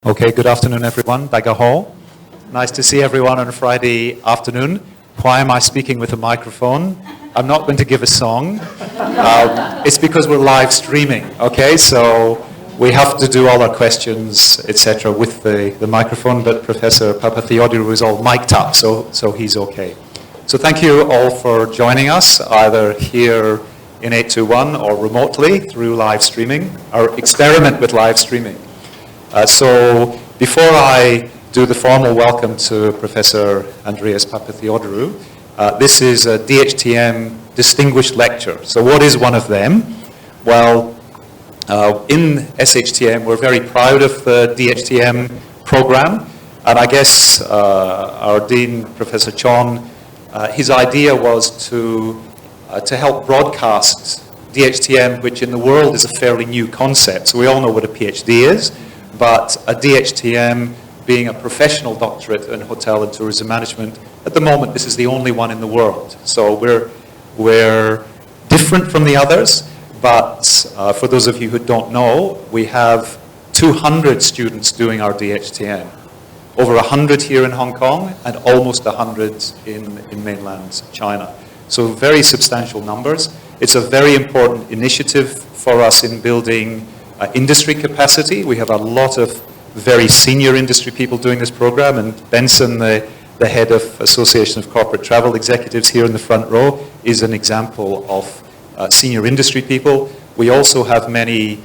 Okay, good afternoon, everyone. Dagaho. Nice to see everyone on a Friday afternoon. Why am I speaking with a microphone? I'm not going to give a song. It's because we're live streaming, okay? So we have to do all our questions, etc., with the microphone, but Professor Papatheodorou is all mic'd up, so he's okay. So thank you all for joining us, either here in 821 or remotely through live streaming, our experiment with live streaming. So before I do the formal welcome to Professor Andreas Papatheodorou, this is a DHTM distinguished lecture. So what is one of them? Well, in SHTM, we're very proud of the DHTM program. And I guess our Dean, Professor Chon, his idea was to help broadcast DHTM, which in the world is a fairly new concept. So we all know what a PhD is, but a DHTM being a professional doctorate in hotel and tourism management, at the moment this is the only one in the world. So we're different from the others, but for those of you who don't know, we have 200 students doing our DHTM. Over 100 here in Hong Kong and almost 100 in mainland China. So very substantial numbers. It's a very important initiative for us in building industry capacity. We have a lot of very senior industry people doing this program, and Benson, the head of Association of Corporate Travel Executives here in the front row, is an example of senior industry people. We also have many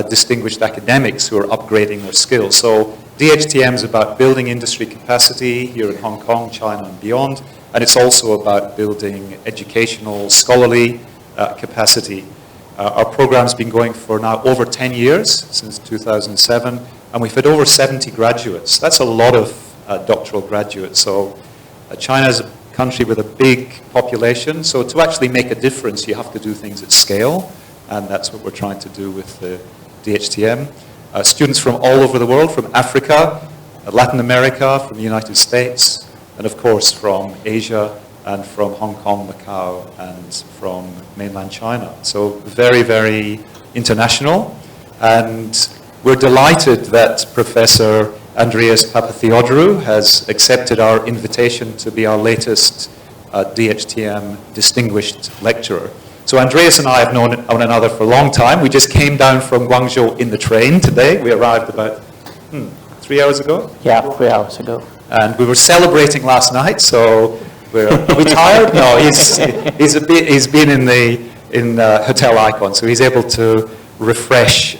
distinguished academics who are upgrading their skills. So DHTM is about building industry capacity here in Hong Kong, China and beyond, and it's also about building educational, scholarly capacity. Our program's been going for now over 10 years, since 2007, and we've had over 70 graduates. That's a lot of doctoral graduates. So China is a country with a big population, so to actually make a difference, you have to do things at scale, and that's what we're trying to do with the DHTM. Students from all over the world, from Africa, Latin America, from the United States, and of course from Asia, and from Hong Kong, Macau, and from mainland China. So very, very international. And we're delighted that Professor Andreas Papatheodorou has accepted our invitation to be our latest DHTM distinguished lecturer. So Andreas and I have known one another for a long time. We just came down from Guangzhou in the train today. We arrived about 3 hours ago? Yeah, 3 hours ago. And we were celebrating last night, so are we tired? No, he's been in Hotel Icon, so he's able to refresh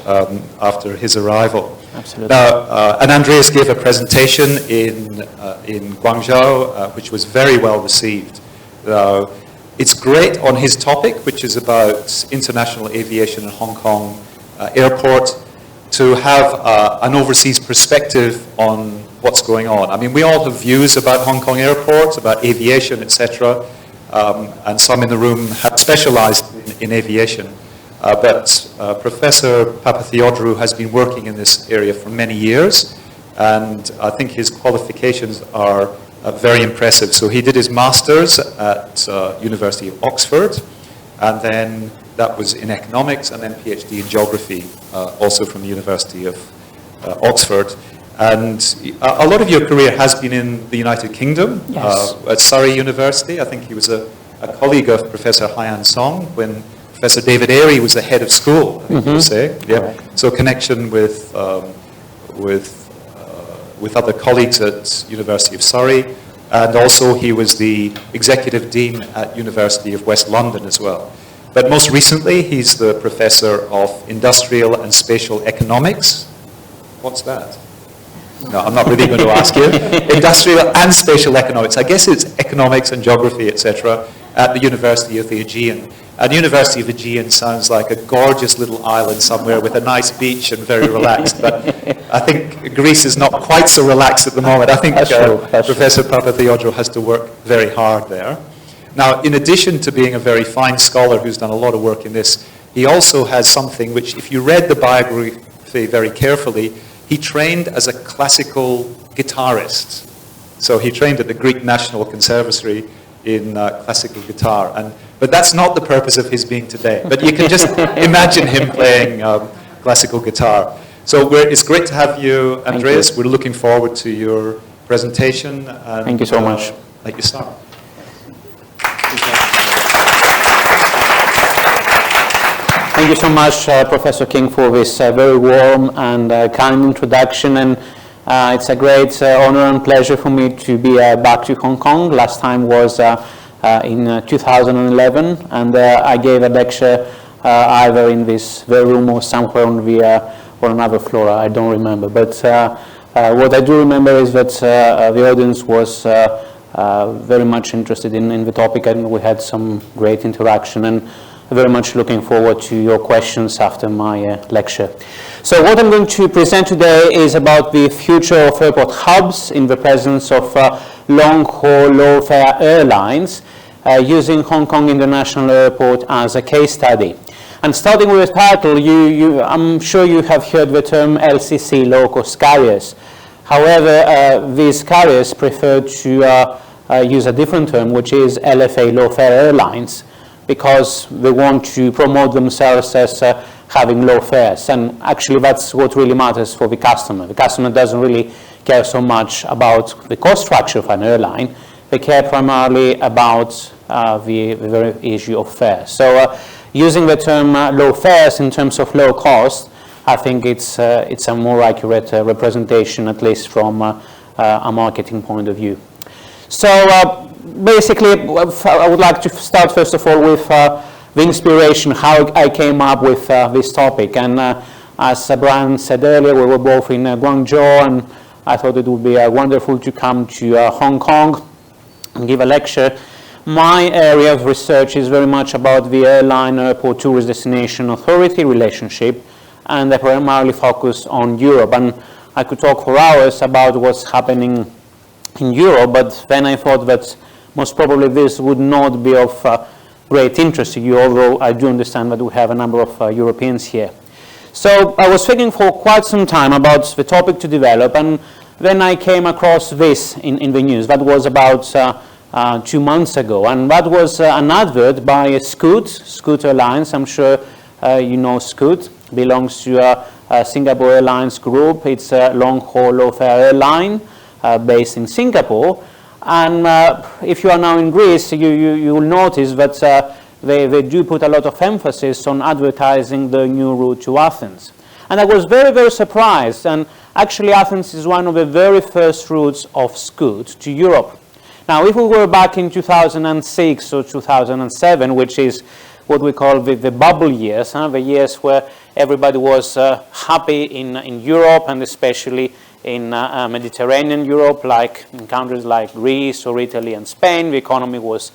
after his arrival. Absolutely. Now, and Andreas gave a presentation in Guangzhou, which was very well received. It's great on his topic, which is about international aviation in Hong Kong airport, to have an overseas perspective on what's going on. I mean, we all have views about Hong Kong airports, about aviation, etc., and some in the room have specialized in aviation. But Professor Papatheodorou has been working in this area for many years, and I think his qualifications are very impressive. So he did his master's at University of Oxford, and then that was in economics, and then PhD in geography, also from the University of Oxford. And a lot of your career has been in the United Kingdom, yes. At Surrey University. I think he was a colleague of Professor Haiyan Song when Professor David Airy was the head of school, I think you would say. Yeah. Right. So connection with other colleagues at University of Surrey, and also he was the executive dean at University of West London as well. But most recently, he's the professor of industrial and spatial economics. What's that? No, I'm not really going to ask you. Industrial and spatial economics. I guess it's economics and geography, etc., at the University of the Aegean. And the University of the Aegean sounds like a gorgeous little island somewhere with a nice beach and very relaxed. But I think Greece is not quite so relaxed at the moment. I think Professor Papatheodorou has to work very hard there. Now, in addition to being a very fine scholar who's done a lot of work in this, he also has something which, if you read the biography very carefully, he trained as a classical guitarist. So he trained at the Greek National Conservatory in classical guitar. But that's not the purpose of his being today. But you can just imagine him playing classical guitar. So it's great to have you, Andreas. We're looking forward to your presentation. And, thank you so much. Let you start. Thank you so much, Professor King, for this very warm and kind introduction. And it's a great honor and pleasure for me to be back to Hong Kong. Last time was in 2011, and I gave a lecture either in this very room or somewhere on another floor. I don't remember. But what I do remember is that the audience was very much interested in the topic, and we had some great interaction. And very much looking forward to your questions after my lecture. So what I'm going to present today is about the future of airport hubs in the presence of long-haul, low-fare airlines using Hong Kong International Airport as a case study. And starting with the title, I'm sure you have heard the term LCC, low-cost carriers. However, these carriers prefer to use a different term, which is LFA, low-fare airlines, because they want to promote themselves as having low fares. And actually, that's what really matters for the customer. The customer doesn't really care so much about the cost structure of an airline. They care primarily about the very issue of fares. So using the term low fares in terms of low cost, I think it's a more accurate representation, at least from a marketing point of view. So basically, I would like to start first of all with the inspiration, how I came up with this topic. And as Brian said earlier, we were both in Guangzhou, and I thought it would be wonderful to come to Hong Kong and give a lecture. My area of research is very much about the airline airport tourist destination authority relationship, and I primarily focus on Europe. And I could talk for hours about what's happening in Europe, but then I thought that most probably this would not be of great interest to you, although I do understand that we have a number of Europeans here. So I was thinking for quite some time about the topic to develop, and then I came across this in the news. That was about 2 months ago, and that was an advert by Scoot Airlines. I'm sure you know Scoot. Belongs to Singapore Airlines Group. It's a long-haul, low-fare airline based in Singapore. And if you are now in Greece, you will notice that they do put a lot of emphasis on advertising the new route to Athens. And I was very, very surprised. And actually, Athens is one of the very first routes of Scoot to Europe. Now, if we were back in 2006 or 2007, which is what we call the bubble years, the years where everybody was happy in Europe, and especially in Mediterranean Europe, like in countries like Greece or Italy and Spain, the economy was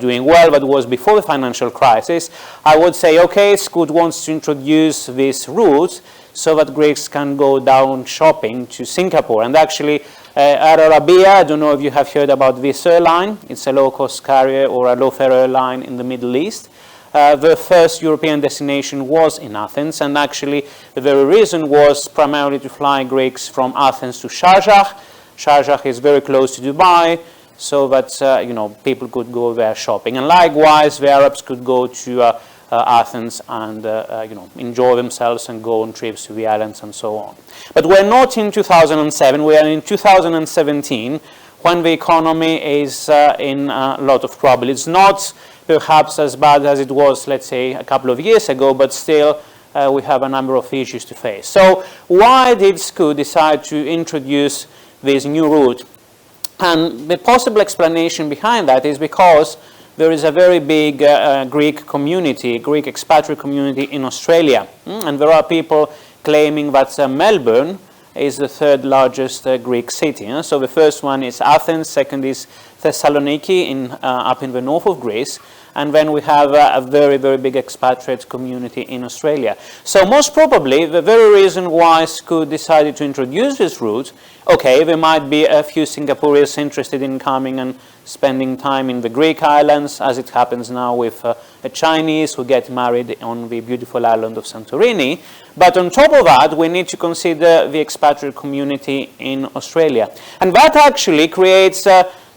doing well, but it was before the financial crisis. I would say, okay, Scoot wants to introduce this route so that Greeks can go down shopping to Singapore. And actually, Air Arabia, I don't know if you have heard about this airline. It's a low-cost carrier or a low-fare airline in the Middle East. The first European destination was in Athens, and actually the very reason was primarily to fly Greeks from Athens to Sharjah. Sharjah is very close to Dubai, so that people could go there shopping. And likewise, the Arabs could go to Athens and enjoy themselves and go on trips to the islands and so on. But we're not in 2007, we are in 2017, when the economy is in a lot of trouble. It's not perhaps as bad as it was, let's say, a couple of years ago, but still we have a number of issues to face. So why did Scoot decide to introduce this new route? And the possible explanation behind that is because there is a very big Greek community, Greek expatriate community in Australia. And there are people claiming that Melbourne is the third largest Greek city. So the first one is Athens, second is Thessaloniki up in the north of Greece, and then we have a very, very big expatriate community in Australia. So most probably the very reason why Scoot decided to introduce this route, okay, there might be a few Singaporeans interested in coming and spending time in the Greek islands, as it happens now with a Chinese who get married on the beautiful island of Santorini. But on top of that, we need to consider the expatriate community in Australia. And that actually creates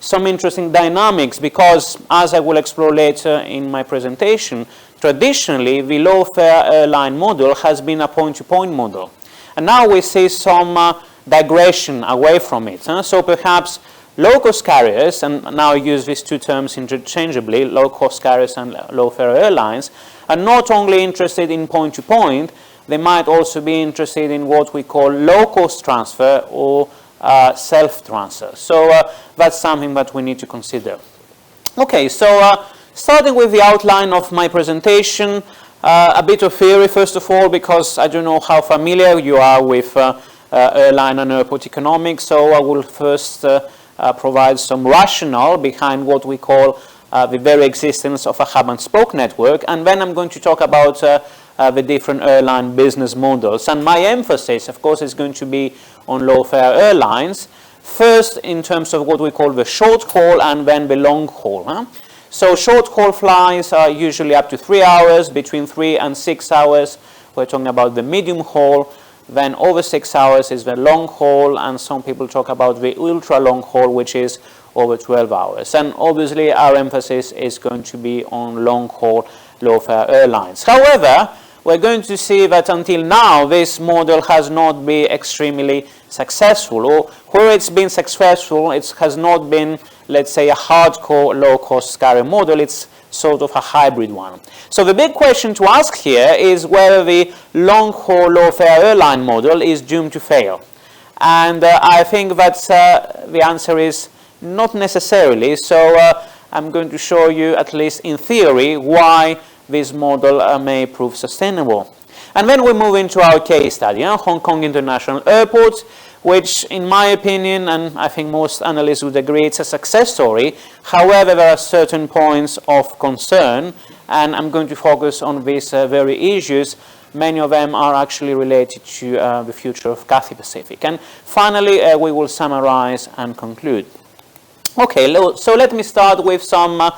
some interesting dynamics because, as I will explore later in my presentation, traditionally the low-fare airline model has been a point-to-point model. And now we see some digression away from it. So perhaps low-cost carriers, and now I use these two terms interchangeably, low-cost carriers and low-fare airlines, are not only interested in point-to-point, they might also be interested in what we call low-cost transfer or self-transfer. So that's something that we need to consider. Okay, so starting with the outline of my presentation, a bit of theory first of all, because I don't know how familiar you are with airline and airport economics, so I will first provide some rationale behind what we call the very existence of a hub and spoke network, and then I'm going to talk about the different airline business models. And my emphasis, of course, is going to be on low-fare airlines, first in terms of what we call the short haul and then the long haul. So short haul flights are usually up to 3 hours, between 3 and 6 hours. We're talking about the medium haul. Then over 6 hours is the long haul, and some people talk about the ultra long haul, which is over 12 hours. And obviously our emphasis is going to be on long haul low-fare airlines. However, we're going to see that until now this model has not been extremely successful, or where it's been successful, it has not been, let's say, a hardcore low-cost carrier model. It's sort of a hybrid one. So the big question to ask here is whether the long-haul low-fare airline model is doomed to fail. And I think that the answer is not necessarily. So I'm going to show you, at least in theory, why this model may prove sustainable. And then we move into our case study, Hong Kong International Airport, which in my opinion, and I think most analysts would agree, it's a success story. However, there are certain points of concern, and I'm going to focus on these very issues. Many of them are actually related to the future of Cathay Pacific. And finally, we will summarize and conclude. Okay, so let me start with some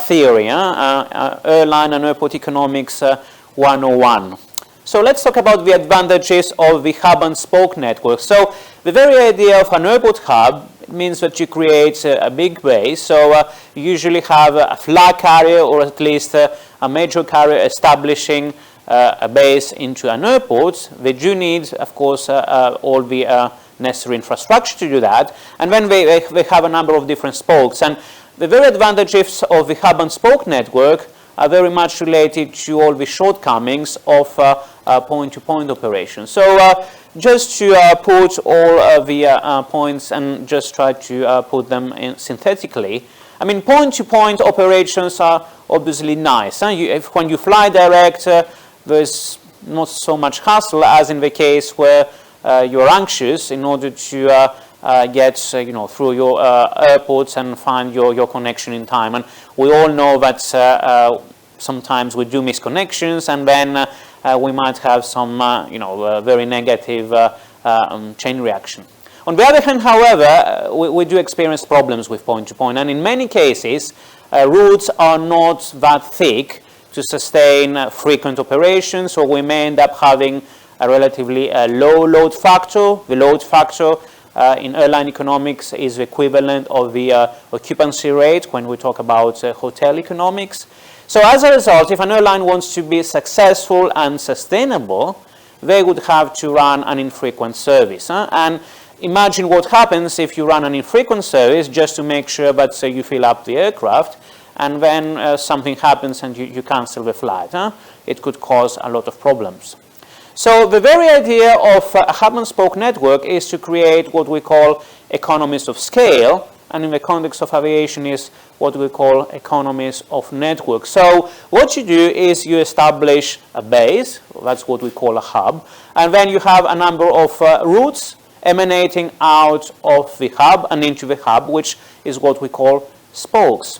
theory, Airline and Airport Economics 101. So let's talk about the advantages of the hub and spoke network. So the very idea of an airport hub means that you create a big base. So you usually have a flag carrier, or at least a major carrier establishing a base into an airport. They do need, of course, all the necessary infrastructure to do that. And then they have a number of different spokes. And the very advantages of the hub and spoke network are very much related to all the shortcomings of point-to-point operations. So just to put all the points and just try to put them in synthetically, I mean, point-to-point operations are obviously nice. When you fly direct, there's not so much hassle as in the case where you're anxious in order to get through your airports and find your connection in time. And we all know that sometimes we do miss connections, and then we might have some very negative chain reaction. On the other hand, however, we do experience problems with point-to-point, and in many cases routes are not that thick to sustain frequent operations, so we may end up having a relatively low load factor. The load factor in airline economics is the equivalent of the occupancy rate when we talk about hotel economics. So as a result, if an airline wants to be successful and sustainable, they would have to run an infrequent service. And imagine what happens if you run an infrequent service just to make sure that you fill up the aircraft, and then something happens and you cancel the flight. It could cause a lot of problems. So the very idea of a hub and spoke network is to create what we call economies of scale, and in the context of aviation is what we call economies of network. So what you do is you establish a base, that's what we call a hub, and then you have a number of routes emanating out of the hub and into the hub, which is what we call spokes.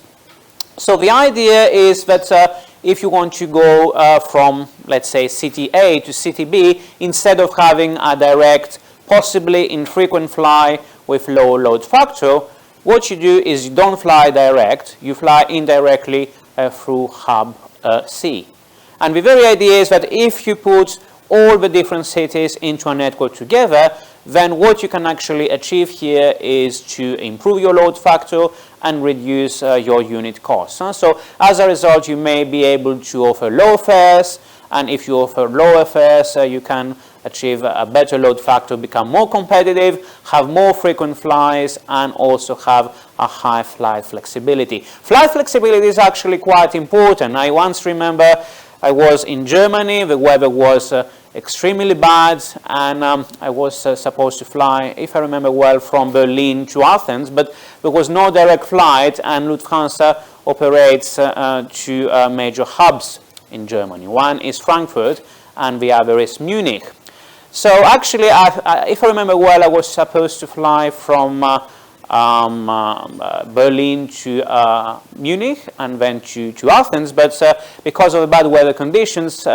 So the idea is that if you want to go from, let's say, city A to city B, instead of having a direct, possibly infrequent fly with low load factor, what you do is you don't fly direct, you fly indirectly through hub C. And the very idea is that if you put all the different cities into a network together, then what you can actually achieve here is to improve your load factor and reduce your unit costs. So as a result, you may be able to offer low fares, and if you offer lower fares, you can achieve a better load factor, become more competitive, have more frequent flights, and also have a high flight flexibility. Flight flexibility is actually quite important. I once remember I was in Germany, the weather was extremely bad, and I was supposed to fly, if I remember well, from Berlin to Athens, but there was no direct flight, and Lufthansa operates two major hubs in Germany. One is Frankfurt, and the other is Munich. So actually, if I remember well, I was supposed to fly from Berlin to Munich and then to Athens, but because of the bad weather conditions,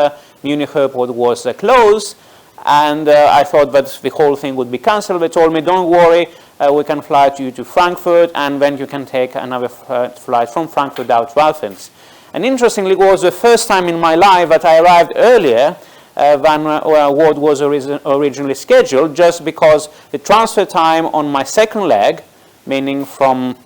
Munich airport was closed, and I thought that the whole thing would be cancelled. They told me, don't worry, we can fly you to Frankfurt, and then you can take another flight from Frankfurt out to Athens. And interestingly, it was the first time in my life that I arrived earlier than what was originally scheduled, just because the transfer time on my second leg, meaning from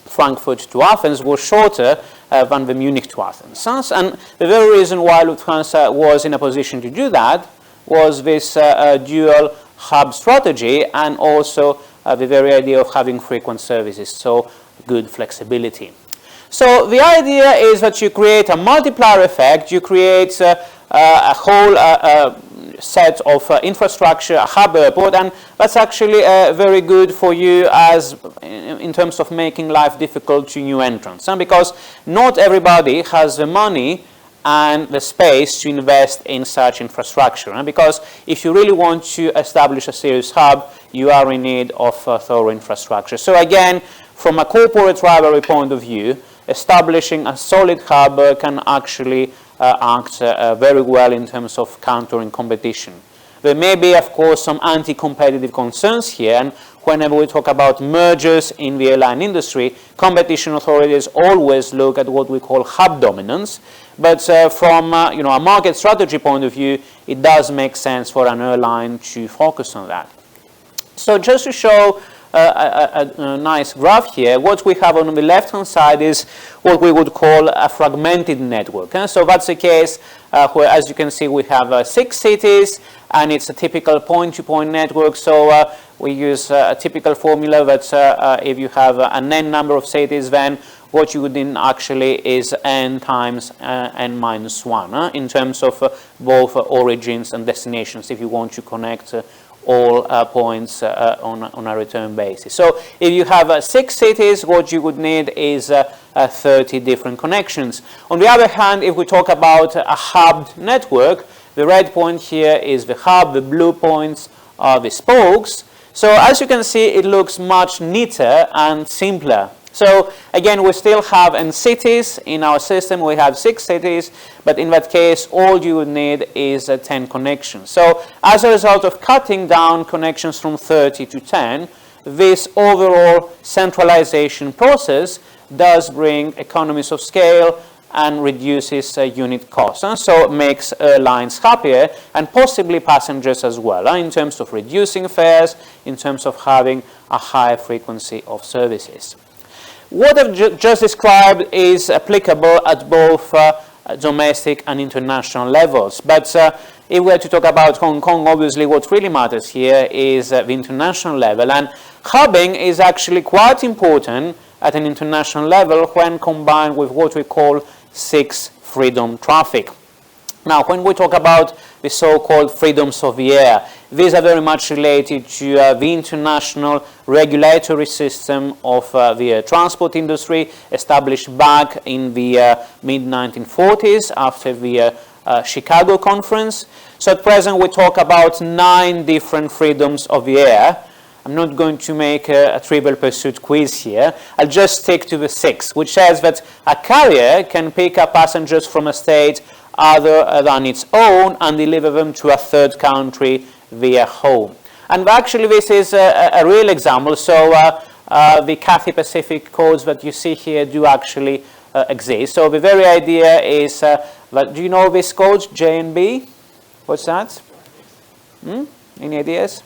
Frankfurt to Athens, was shorter than the Munich to Athens. And the very reason why Lufthansa was in a position to do that was this dual hub strategy, and also the very idea of having frequent services, so good flexibility. So the idea is that you create a multiplier effect, you create a whole set of infrastructure, a hub airport, and that's actually very good for you as in terms of making life difficult to new entrants. And because not everybody has the money and the space to invest in such infrastructure. And because if you really want to establish a serious hub, you are in need of thorough infrastructure. So again, from a corporate rivalry point of view, establishing a solid hub can actually act very well in terms of countering competition. There may be, of course, some anti-competitive concerns here, and whenever we talk about mergers in the airline industry, competition authorities always look at what we call hub dominance. But from a market strategy point of view, it does make sense for an airline to focus on that. So just to show a nice graph here, what we have on the left-hand side is what we would call a fragmented network. So that's the case where, as you can see, we have 6 cities, and it's a typical point-to-point network. So we use a typical formula that if you have an n number of cities, then what you would need actually is n times n minus 1 in terms of both origins and destinations if you want to connect all points on a return basis. So if you have 6 cities, what you would need is 30 different connections. On the other hand, if we talk about a hubbed network, the red point here is the hub, the blue points are the spokes. So as you can see, it looks much neater and simpler. So again, we still have n cities in our system. We have 6 cities, but in that case, all you would need is 10 connections. So as a result of cutting down connections from 30 to 10, this overall centralization process does bring economies of scale and reduces unit costs. So it makes airlines happier, and possibly passengers as well, in terms of reducing fares, in terms of having a higher frequency of services. What I've just described is applicable at both domestic and international levels. But if we were to talk about Hong Kong, obviously what really matters here is the international level. And hubbing is actually quite important at an international level when combined with what we call 6 freedom traffic. Now, when we talk about the so-called freedoms of the air, these are very much related to the international regulatory system of the air transport industry, established back in the mid-1940s after the Chicago Conference. So at present, we talk about 9 different freedoms of the air. I'm not going to make a Trivial Pursuit quiz here. I'll just stick to the 6, which says that a carrier can pick up passengers from a state other than its own and deliver them to a third country via home. And actually, this is a real example. So the Cathay Pacific codes that you see here do actually exist. So the very idea is that, do you know these codes, J and B? What's that? Any ideas?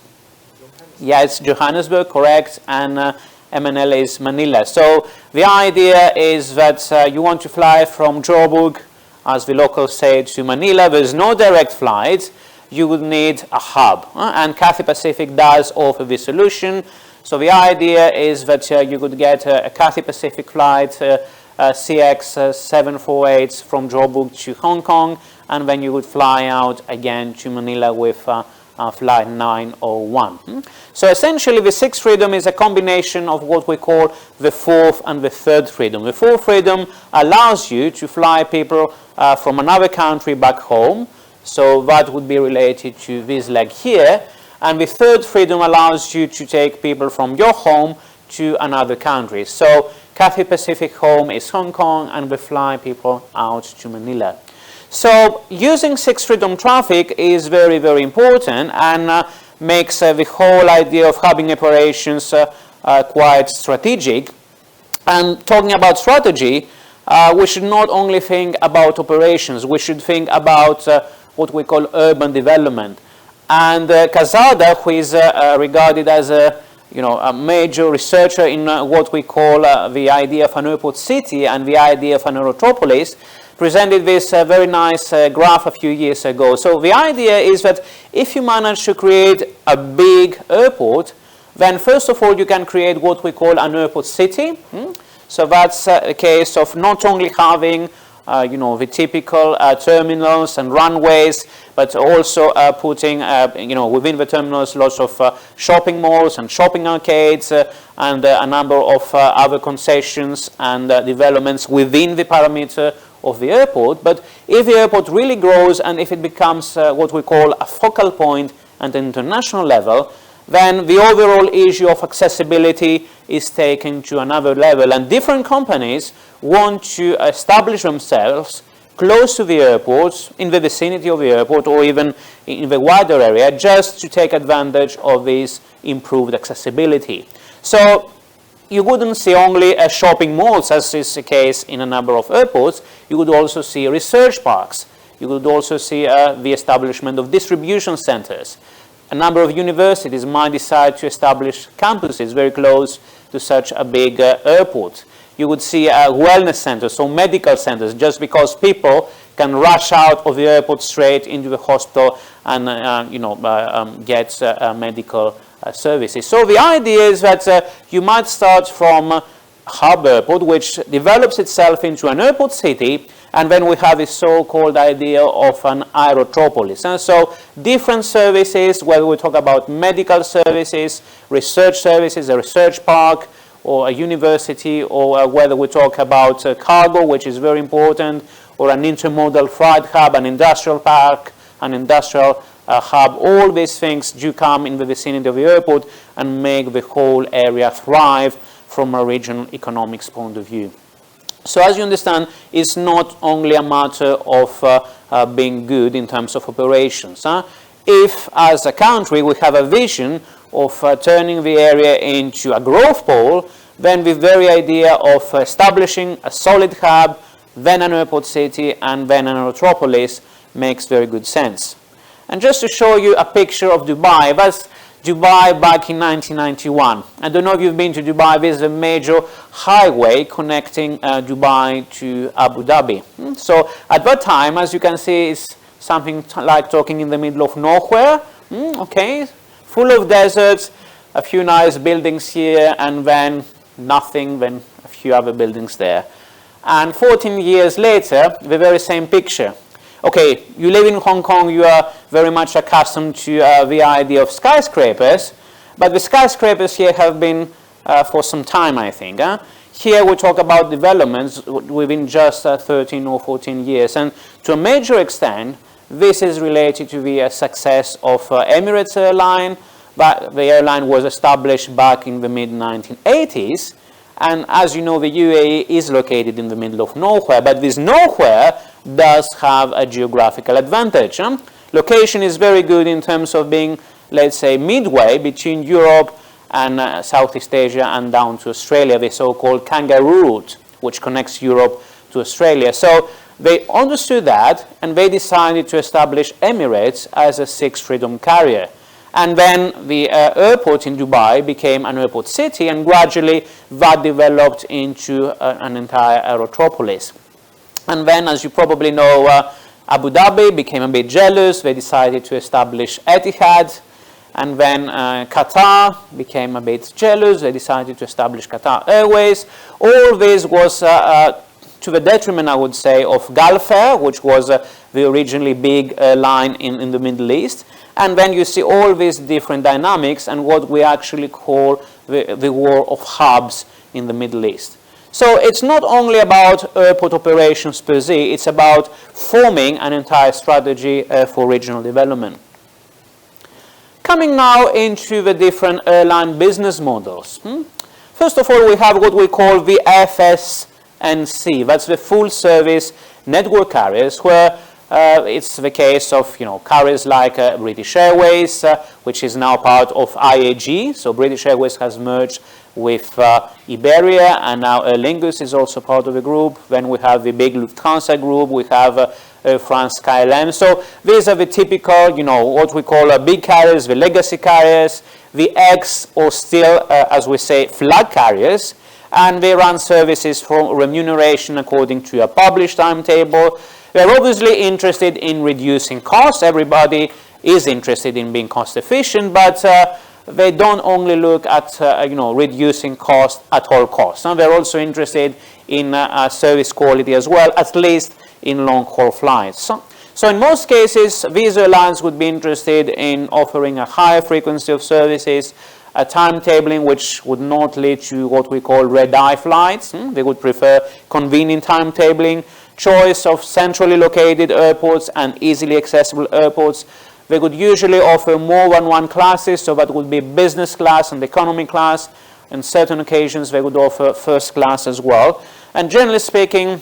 Yeah, it's Johannesburg, correct, and MNL is Manila. So the idea is that you want to fly from Joburg, as the locals say, to Manila. There's no direct flight. you would need a hub. And Cathay Pacific does offer this solution. So the idea is that you could get a Cathay Pacific flight, CX 748 from Joburg to Hong Kong, and then you would fly out again to Manila with flight 901. So essentially the sixth freedom is a combination of what we call the fourth and the third freedom. The fourth freedom allows you to fly people from another country back home, so that would be related to this leg here. And the third freedom allows you to take people from your home to another country. So Cathay Pacific home is Hong Kong, and we fly people out to Manila. So using sixth freedom traffic is very, very important, and makes the whole idea of hubbing operations quite strategic. And talking about strategy, we should not only think about operations, we should think about what we call urban development. And Casada, who is regarded as a major researcher in what we call the idea of an airport city and the idea of an aerotropolis, presented this very nice graph a few years ago. So the idea is that if you manage to create a big airport, then first of all you can create what we call an airport city. So that's a case of not only having the typical terminals and runways, but also putting within the terminals lots of shopping malls and shopping arcades and a number of other concessions and developments within the parameter of the airport. But if the airport really grows and if it becomes what we call a focal point at an international level, then the overall issue of accessibility is taken to another level, and different companies want to establish themselves close to the airports, in the vicinity of the airport, or even in the wider area, just to take advantage of this improved accessibility. So you wouldn't see only shopping malls, as is the case in a number of airports. You would also see research parks. You would also see the establishment of distribution centers. A number of universities might decide to establish campuses very close to such a big airport. You would see wellness centers, so medical centers, just because people can rush out of the airport straight into the hospital and get medical services. So the idea is that you might start from a hub airport, which develops itself into an airport city, and then we have this so-called idea of an aerotropolis. And so different services, whether we talk about medical services, research services, a research park, or a university, or whether we talk about cargo, which is very important, or an intermodal freight hub, an industrial park, an industrial hub, all these things do come in the vicinity of the airport and make the whole area thrive from a regional economics point of view. So as you understand, it's not only a matter of being good in terms of operations. If, as a country, we have a vision of turning the area into a growth pole, then the very idea of establishing a solid hub, then an airport city, and then an aerotropolis makes very good sense. And just to show you a picture of Dubai, that's Dubai back in 1991. I don't know if you've been to Dubai. This is a major highway connecting Dubai to Abu Dhabi. So at that time, as you can see, it's something like talking in the middle of nowhere. Okay, full of deserts, a few nice buildings here, and then nothing, then a few other buildings there. And 14 years later, the very same picture. Okay, you live in Hong Kong, you are very much accustomed to the idea of skyscrapers, but the skyscrapers here have been for some time, I think. Here we talk about developments within just 13 or 14 years, and to a major extent, this is related to the success of Emirates Airline. But the airline was established back in the mid-1980s, and as you know, the UAE is located in the middle of nowhere, but this nowhere does have a geographical advantage. Location is very good in terms of being, let's say, midway between Europe and Southeast Asia and down to Australia, the so-called kangaroo route, which connects Europe to Australia. So they understood that, and they decided to establish Emirates as a sixth freedom carrier. And then the airport in Dubai became an airport city, and gradually that developed into an entire aerotropolis. And then, as you probably know, Abu Dhabi became a bit jealous. They decided to establish Etihad. And then Qatar became a bit jealous. They decided to establish Qatar Airways. All this was to the detriment, I would say, of Gulf Air, which was the originally big airline in the Middle East. And then you see all these different dynamics and what we actually call the war of hubs in the Middle East. So it's not only about airport operations per se, it's about forming an entire strategy for regional development. Coming now into the different airline business models. First of all, we have what we call the FSNC. That's the full service network carriers, where it's the case of carriers like British Airways, which is now part of IAG. So British Airways has merged with Iberia, and now Aer Lingus is also part of the group. Then we have the big Lufthansa group. We have France KLM. So these are the typical, what we call big carriers, the legacy carriers, the ex or still, as we say, flag carriers, and they run services for remuneration according to a published timetable. They're obviously interested in reducing costs. Everybody is interested in being cost efficient, but they don't only look at reducing cost at all costs. They're also interested in service quality as well, at least in long-haul flights. So in most cases, these airlines would be interested in offering a higher frequency of services, a timetabling which would not lead to what we call red-eye flights. They would prefer convenient timetabling, choice of centrally located airports and easily accessible airports. They would usually offer more than one classes, so that would be business class and economy class. On certain occasions, they would offer first class as well. And generally speaking,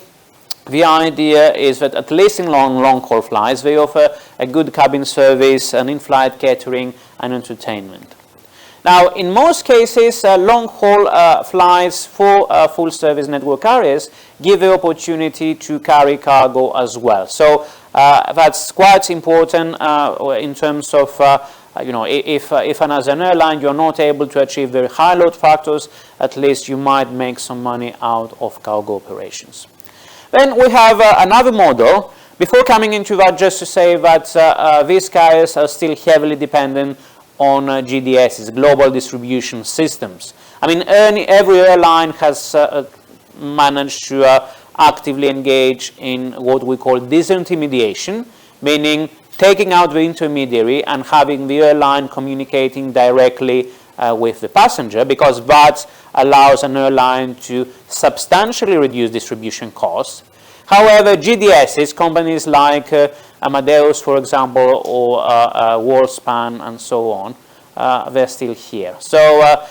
the idea is that at least in long-haul flights, they offer a good cabin service and in-flight catering and entertainment. Now, in most cases, long-haul flights for full-service network carriers give the opportunity to carry cargo as well. So that's quite important in terms of, if as an airline you're not able to achieve very high load factors, at least you might make some money out of cargo operations. Then we have another model. Before coming into that, just to say that these carriers are still heavily dependent on GDSs, global distribution systems. I mean, every airline has managed to actively engage in what we call disintermediation, meaning taking out the intermediary and having the airline communicating directly with the passenger, because that allows an airline to substantially reduce distribution costs. However, GDSs, companies like Amadeus, for example, or WorldSpan and so on, they're still here. So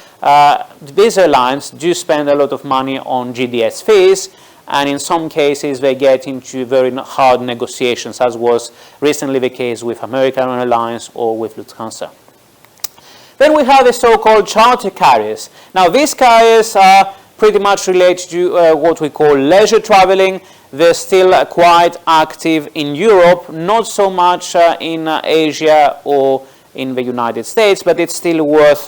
these airlines do spend a lot of money on GDS fees, and in some cases they get into very hard negotiations, as was recently the case with American Airlines or with Lufthansa. Then we have the so-called charter carriers. Now these carriers are pretty much related to what we call leisure traveling. They're still quite active in Europe, not so much in Asia or in the United States, but it's still worth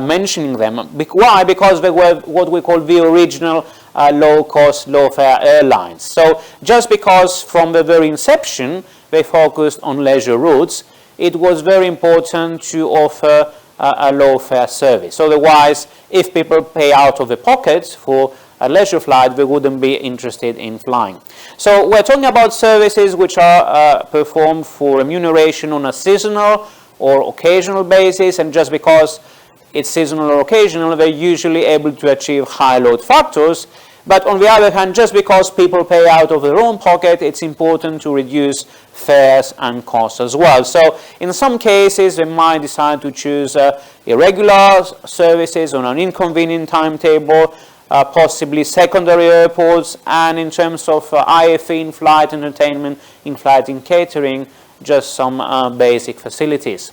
mentioning them. Why? Because they were what we call the original low-cost, low-fare airlines. So just because from the very inception they focused on leisure routes, it was very important to offer a low-fare service. Otherwise, if people pay out of their pockets for a leisure flight, they wouldn't be interested in flying. So we're talking about services which are performed for remuneration on a seasonal or occasional basis, and just because it's seasonal or occasional, they're usually able to achieve high load factors. But on the other hand, just because people pay out of their own pocket, it's important to reduce fares and costs as well. So in some cases, they might decide to choose irregular services on an inconvenient timetable, possibly secondary airports, and in terms of IFE, in-flight entertainment, in-flight and catering, just some basic facilities.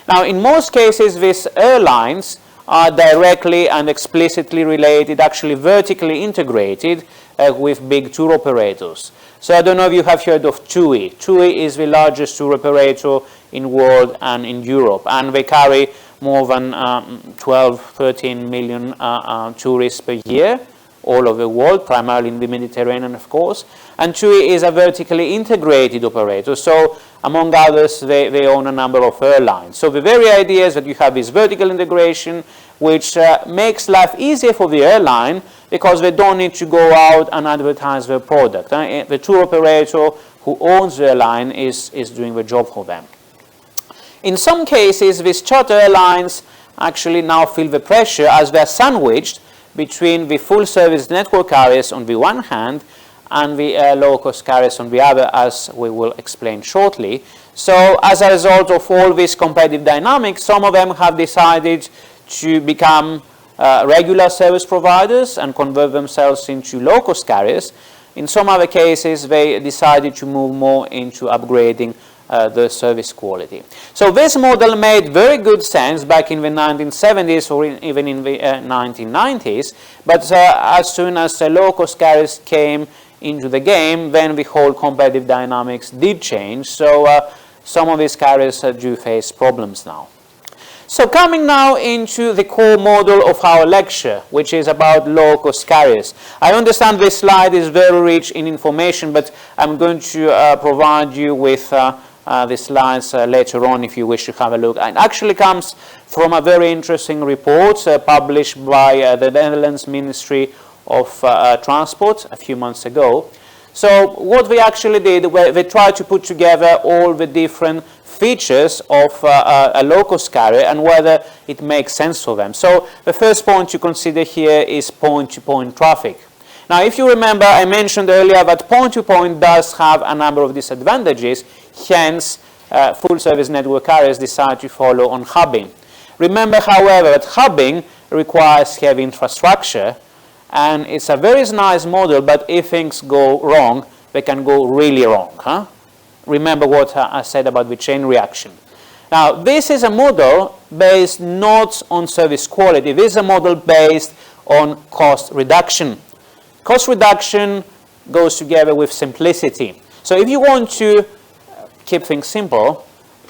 Now, in most cases, these airlines are directly and explicitly related, actually vertically integrated with big tour operators. So I don't know if you have heard of TUI. TUI is the largest tour operator in the world and in Europe, and they carry more than 12, 13 million tourists per year all over the world, primarily in the Mediterranean, of course. And TUI is a vertically integrated operator. So among others, they own a number of airlines. So the very idea is that you have this vertical integration, which makes life easier for the airline because they don't need to go out and advertise their product. The tour operator who owns the airline is doing the job for them. In some cases, these charter airlines actually now feel the pressure as they're sandwiched between the full-service network carriers on the one hand and the low-cost carriers on the other, as we will explain shortly. So as a result of all these competitive dynamics, some of them have decided to become regular service providers and convert themselves into low-cost carriers. In some other cases, they decided to move more into upgrading the service quality. So this model made very good sense back in the 1970s or even in the 1990s, but as soon as the low-cost carriers came into the game, then the whole competitive dynamics did change. So some of these carriers do face problems now. So coming now into the core model of our lecture, which is about low-cost carriers. I understand this slide is very rich in information, but I'm going to provide you with the slides later on if you wish to have a look. It actually comes from a very interesting report published by the Netherlands Ministry of Transport a few months ago. So what we actually did, they tried to put together all the different features of a low-cost carrier and whether it makes sense for them. So the first point to consider here is point-to-point traffic. Now, if you remember, I mentioned earlier that point-to-point does have a number of disadvantages, hence full-service network carriers decide to follow on hubbing. Remember, however, that hubbing requires heavy infrastructure, and it's a very nice model, but if things go wrong, they can go really wrong. Remember what I said about the chain reaction. Now, this is a model based not on service quality. This is a model based on cost reduction. Cost reduction goes together with simplicity. So if you want to keep things simple,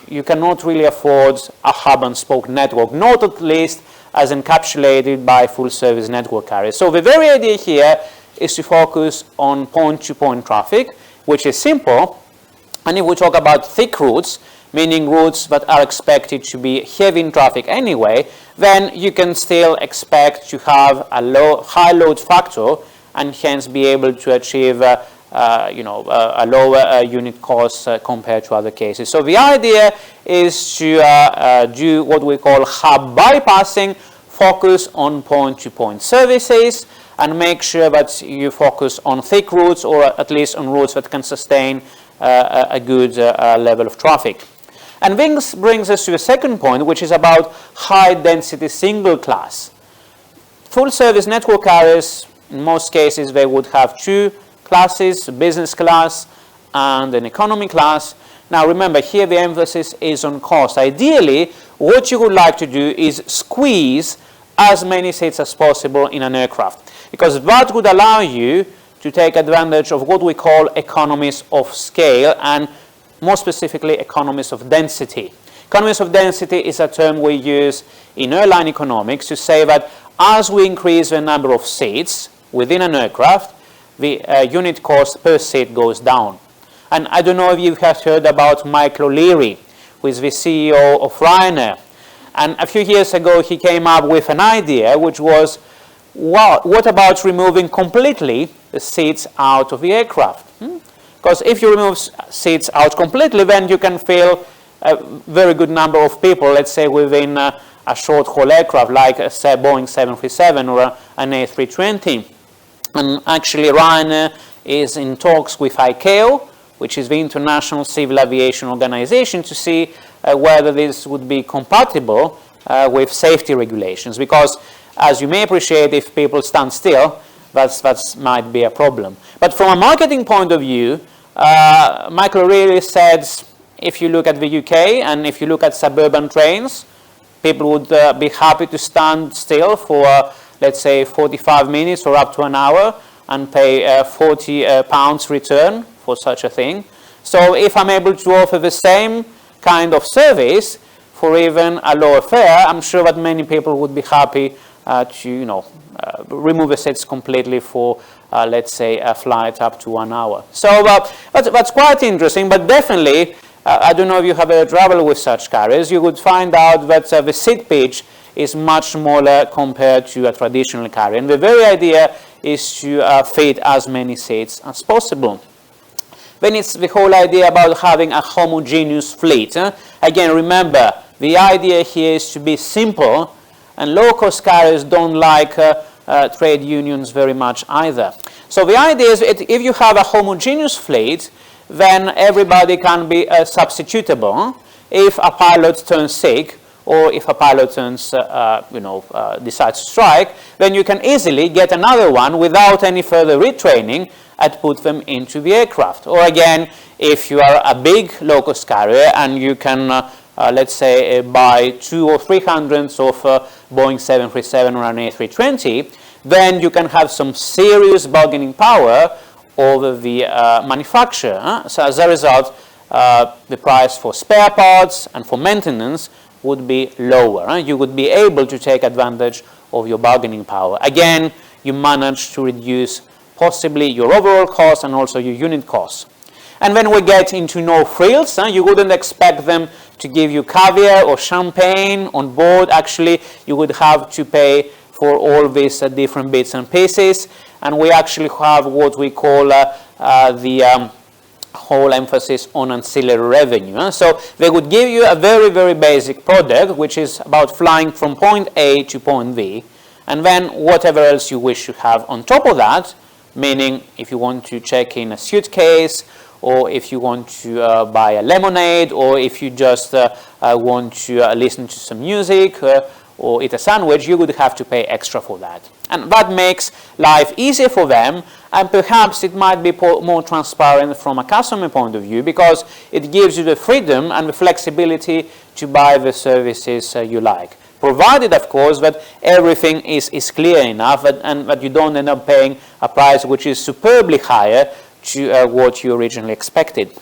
you cannot really afford a hub-and-spoke network, not at least as encapsulated by full-service network carriers. So the very idea here is to focus on point-to-point traffic, which is simple. And if we talk about thick routes, meaning routes that are expected to be heavy in traffic anyway, then you can still expect to have a high load factor and hence be able to achieve a lower unit cost compared to other cases. So the idea is to do what we call hub bypassing, focus on point-to-point services, and make sure that you focus on thick routes or at least on routes that can sustain a good level of traffic. And this brings us to the second point, which is about high-density single class. Full-service network carriers, in most cases, they would have two classes, business class and an economy class. Now remember, here the emphasis is on cost. Ideally, what you would like to do is squeeze as many seats as possible in an aircraft, because that would allow you to take advantage of what we call economies of scale, and more specifically economies of density. Economies of density is a term we use in airline economics to say that as we increase the number of seats within an aircraft, the unit cost per seat goes down. And I don't know if you have heard about Michael O'Leary, who is the CEO of Ryanair. And a few years ago, he came up with an idea, which was, well, what about removing completely the seats out of the aircraft? Because if you remove seats out completely, then you can fill a very good number of people, let's say within a short-haul aircraft, like a Boeing 737 or an A320. And actually, Ryanair is in talks with ICAO, which is the International Civil Aviation Organization, to see whether this would be compatible with safety regulations. Because, as you may appreciate, if people stand still, that might be a problem. But from a marketing point of view, Michael O'Leary said, if you look at the UK and if you look at suburban trains, people would be happy to stand still for, let's say, 45 minutes or up to an hour and pay £40 return for such a thing. So if I'm able to offer the same kind of service for even a lower fare, I'm sure that many people would be happy to remove the seats completely for let's say a flight up to 1 hour. So that's quite interesting, but definitely I don't know if you have ever traveled with such carriers, you would find out that the seat pitch is much smaller compared to a traditional carrier, and the very idea is to fit as many seats as possible. Then it's the whole idea about having a homogeneous fleet. Again, remember, the idea here is to be simple, and low-cost carriers don't like trade unions very much either. So the idea is if you have a homogeneous fleet, then everybody can be substitutable. If a pilot turns sick, or if a pilot turns, decides to strike, then you can easily get another one without any further retraining and put them into the aircraft. Or again, if you are a big low-cost carrier and you can, let's say, buy 200 or 300 of Boeing 737 or an A320, then you can have some serious bargaining power over the manufacturer. So as a result, the price for spare parts and for maintenance would be lower. You would be able to take advantage of your bargaining power. Again, you manage to reduce possibly your overall costs and also your unit costs. And when we get into no frills, you wouldn't expect them to give you caviar or champagne on board. Actually, you would have to pay for all these different bits and pieces. And we actually have what we call the whole emphasis on ancillary revenue. So they would give you a very, very basic product, which is about flying from point A to point B, and then whatever else you wish to have on top of that, meaning if you want to check in a suitcase, or if you want to buy a lemonade, or if you just want to listen to some music, or eat a sandwich, you would have to pay extra for that. And that makes life easier for them, and perhaps it might be more transparent from a customer point of view, because it gives you the freedom and the flexibility to buy the services you like. Provided, of course, that everything is clear enough and that you don't end up paying a price which is superbly higher to what you originally expected.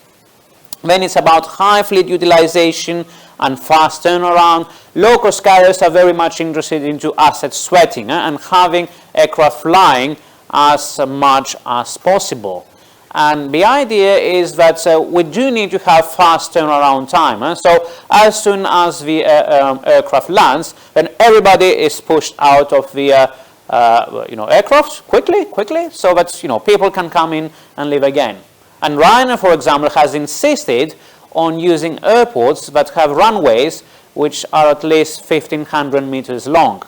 Then it's about high fleet utilization and fast turnaround. Low-cost carriers are very much interested into asset sweating and having aircraft flying as much as possible. And the idea is that we do need to have fast turnaround time. So as soon as the aircraft lands, then everybody is pushed out of the aircraft quickly, so that people can come in and live again. And Ryanair, for example, has insisted on using airports that have runways which are at least 1,500 meters long.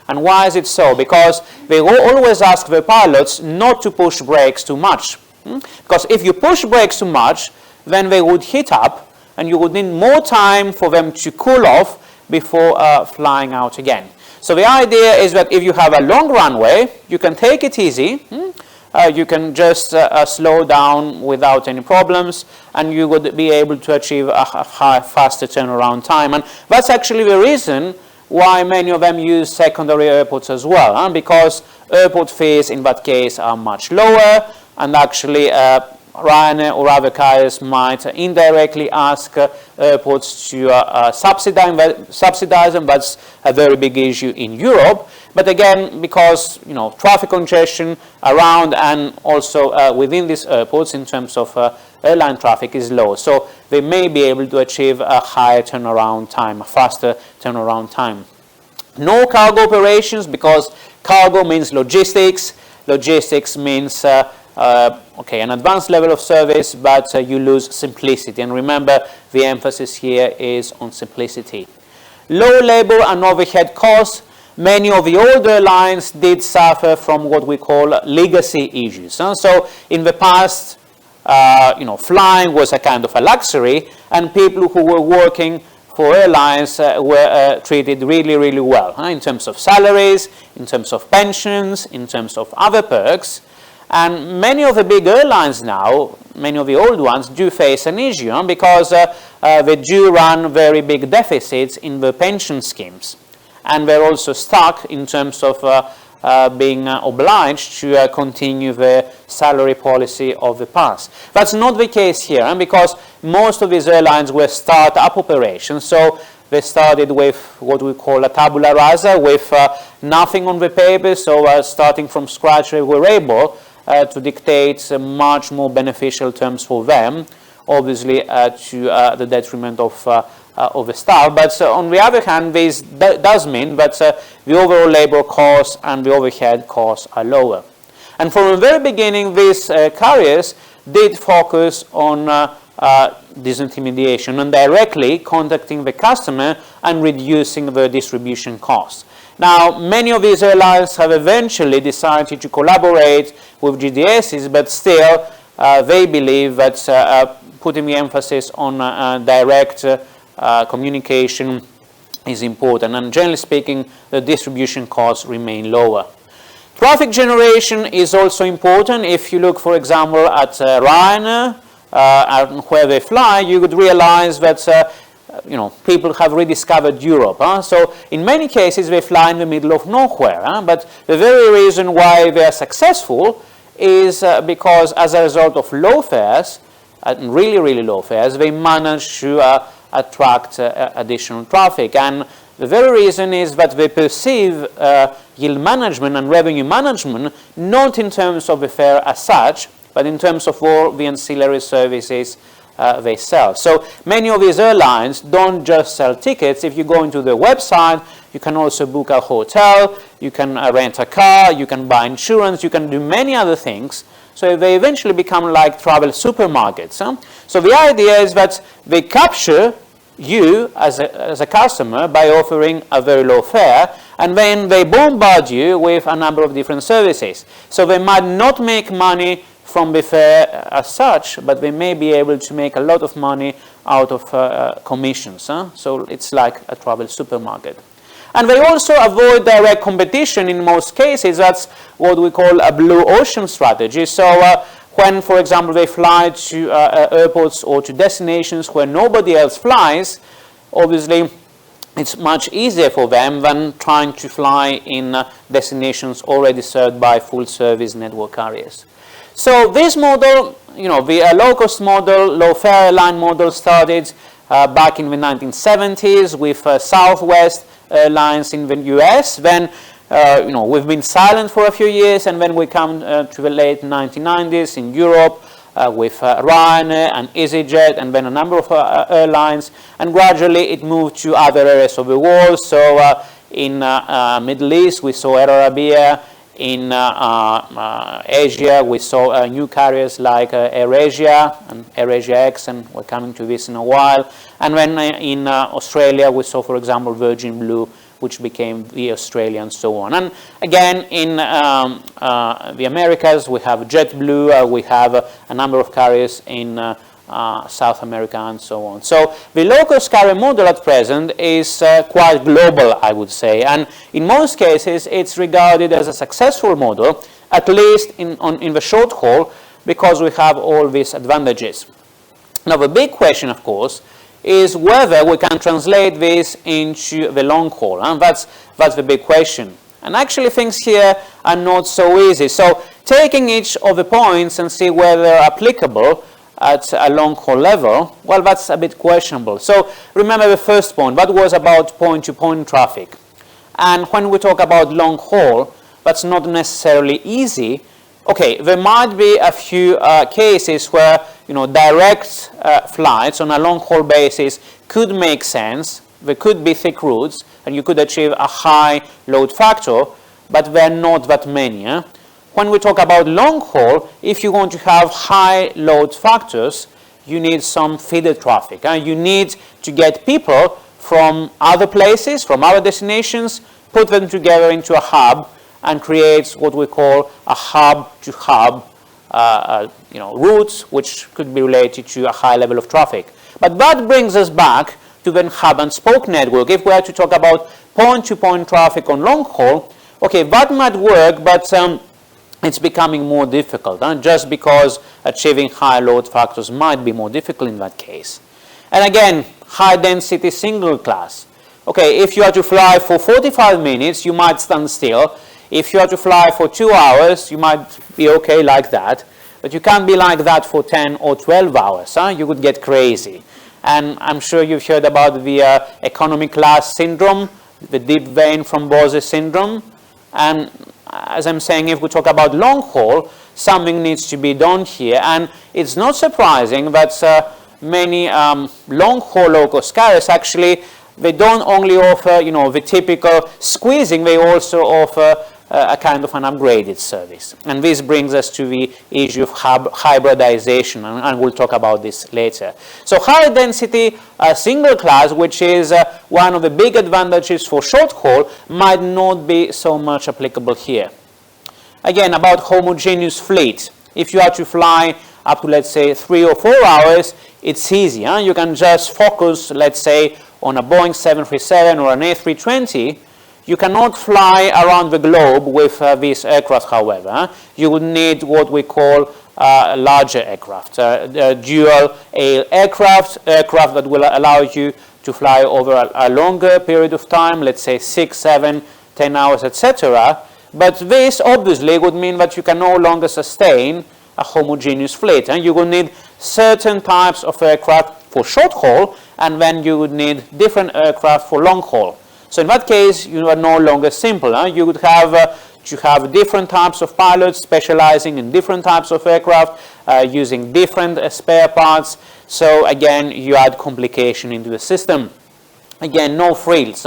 And why is it so? Because they always ask the pilots not to push brakes too much. Because if you push brakes too much, then they would heat up, and you would need more time for them to cool off before flying out again. So the idea is that if you have a long runway, you can take it easy. You can just slow down without any problems, and you would be able to achieve a faster turnaround time. And that's actually the reason why many of them use secondary airports as well, because airport fees in that case are much lower, and actually Ryanair or other carriers might indirectly ask airports to subsidize them. That's a very big issue in Europe. But again, because traffic congestion around and also within these airports in terms of airline traffic is low, so they may be able to achieve a higher turnaround time, a faster turnaround time. No cargo operations, because cargo means logistics. Logistics means an advanced level of service, but you lose simplicity. And remember, the emphasis here is on simplicity. Low labor and overhead costs. Many of the older airlines did suffer from what we call legacy issues. So in the past, flying was a kind of a luxury, and people who were working for airlines were treated really, really well in terms of salaries, in terms of pensions, in terms of other perks. And many of the big airlines now, many of the old ones, do face an issue because they do run very big deficits in the pension schemes. And they're also stuck in terms of being obliged to continue the salary policy of the past. That's not the case here, because most of these airlines were start-up operations, so they started with what we call a tabula rasa, with nothing on the paper, so starting from scratch they were able to dictate much more beneficial terms for them, obviously to the detriment of the staff. But on the other hand, this does mean that the overall labor costs and the overhead costs are lower. And from the very beginning, these carriers did focus on disintermediation and directly contacting the customer and reducing the distribution costs. Now, many of these airlines have eventually decided to collaborate with GDSs, but still they believe that putting the emphasis on direct communication is important, and generally speaking, the distribution costs remain lower. Traffic generation is also important. If you look, for example, at Ryanair, where they fly, you would realize that people have rediscovered Europe. So in many cases, they fly in the middle of nowhere. But the very reason why they are successful is because as a result of low fares, really, really low fares, they manage to attract additional traffic. And the very reason is that they perceive yield management and revenue management not in terms of the fare as such, but in terms of all the ancillary services they sell. So many of these airlines don't just sell tickets. If you go into their website, you can also book a hotel, you can rent a car, you can buy insurance, you can do many other things. So they eventually become like travel supermarkets. So the idea is that they capture you as a customer by offering a very low fare, and then they bombard you with a number of different services. So they might not make money from the fare as such, but they may be able to make a lot of money out of commissions. So it's like a travel supermarket. And they also avoid direct competition in most cases. That's what we call a blue ocean strategy. So when, for example, they fly to airports or to destinations where nobody else flies, obviously it's much easier for them than trying to fly in destinations already served by full-service network carriers. So this model, the low-cost model, low-fare airline model started back in the 1970s with Southwest Airlines in the US. Then, we've been silent for a few years, and then we come to the late 1990s in Europe with Ryanair and EasyJet, and then a number of airlines, and gradually it moved to other areas of the world. So in Middle East, we saw Air Arabia. In Asia, we saw new carriers like AirAsia and AirAsia X, and we're coming to this in a while. And then in Australia, we saw, for example, Virgin Blue, which became the Australia, and so on. And again, in the Americas, we have JetBlue, we have a number of carriers in South America, and so on. So the low-cost carrier model at present is quite global, I would say, and in most cases it's regarded as a successful model, at least in the short haul, because we have all these advantages. Now the big question, of course, is whether we can translate this into the long haul, and that's the big question. And actually things here are not so easy. So taking each of the points and see whether they're applicable at a long-haul level, well, that's a bit questionable. So remember the first point, that was about point-to-point traffic. And when we talk about long-haul, that's not necessarily easy. Okay, there might be a few cases where direct flights on a long-haul basis could make sense. There could be thick routes, and you could achieve a high load factor, but there are not that many. When we talk about long haul, if you want to have high load factors, you need some feeder traffic. You need to get people from other places, from other destinations, put them together into a hub, and create what we call a hub-to-hub routes, which could be related to a high level of traffic. But that brings us back to the hub-and-spoke network. If we are to talk about point-to-point traffic on long haul, okay, that might work, but it's becoming more difficult, just because achieving high load factors might be more difficult in that case. And again, high density single class. Okay, if you are to fly for 45 minutes, you might stand still. If you are to fly for 2 hours, you might be okay like that, but you can't be like that for 10 or 12 hours. You would get crazy. And I'm sure you've heard about the economy class syndrome, the deep vein thrombosis syndrome. And as I'm saying, if we talk about long haul, something needs to be done here. And it's not surprising that many long haul low-cost carriers actually, they don't only offer, the typical squeezing, they also offer a kind of an upgraded service. And this brings us to the issue of hybridization, and we'll talk about this later. So high density single class, which is one of the big advantages for short haul, might not be so much applicable here. Again, about homogeneous fleet. If you are to fly up to, let's say, 3 or 4 hours, it's easy. You can just focus, let's say, on a Boeing 737 or an A320. You cannot fly around the globe with this aircraft, however. You would need what we call larger aircraft, dual aircraft that will allow you to fly over a longer period of time, let's say 6, 7, 10 hours, etc. But this obviously would mean that you can no longer sustain a homogeneous fleet. And you will need certain types of aircraft for short haul, and then you would need different aircraft for long haul. So in that case, you are no longer simple. You would have to have different types of pilots specializing in different types of aircraft, using different spare parts. So again, you add complication into the system. Again, no frills.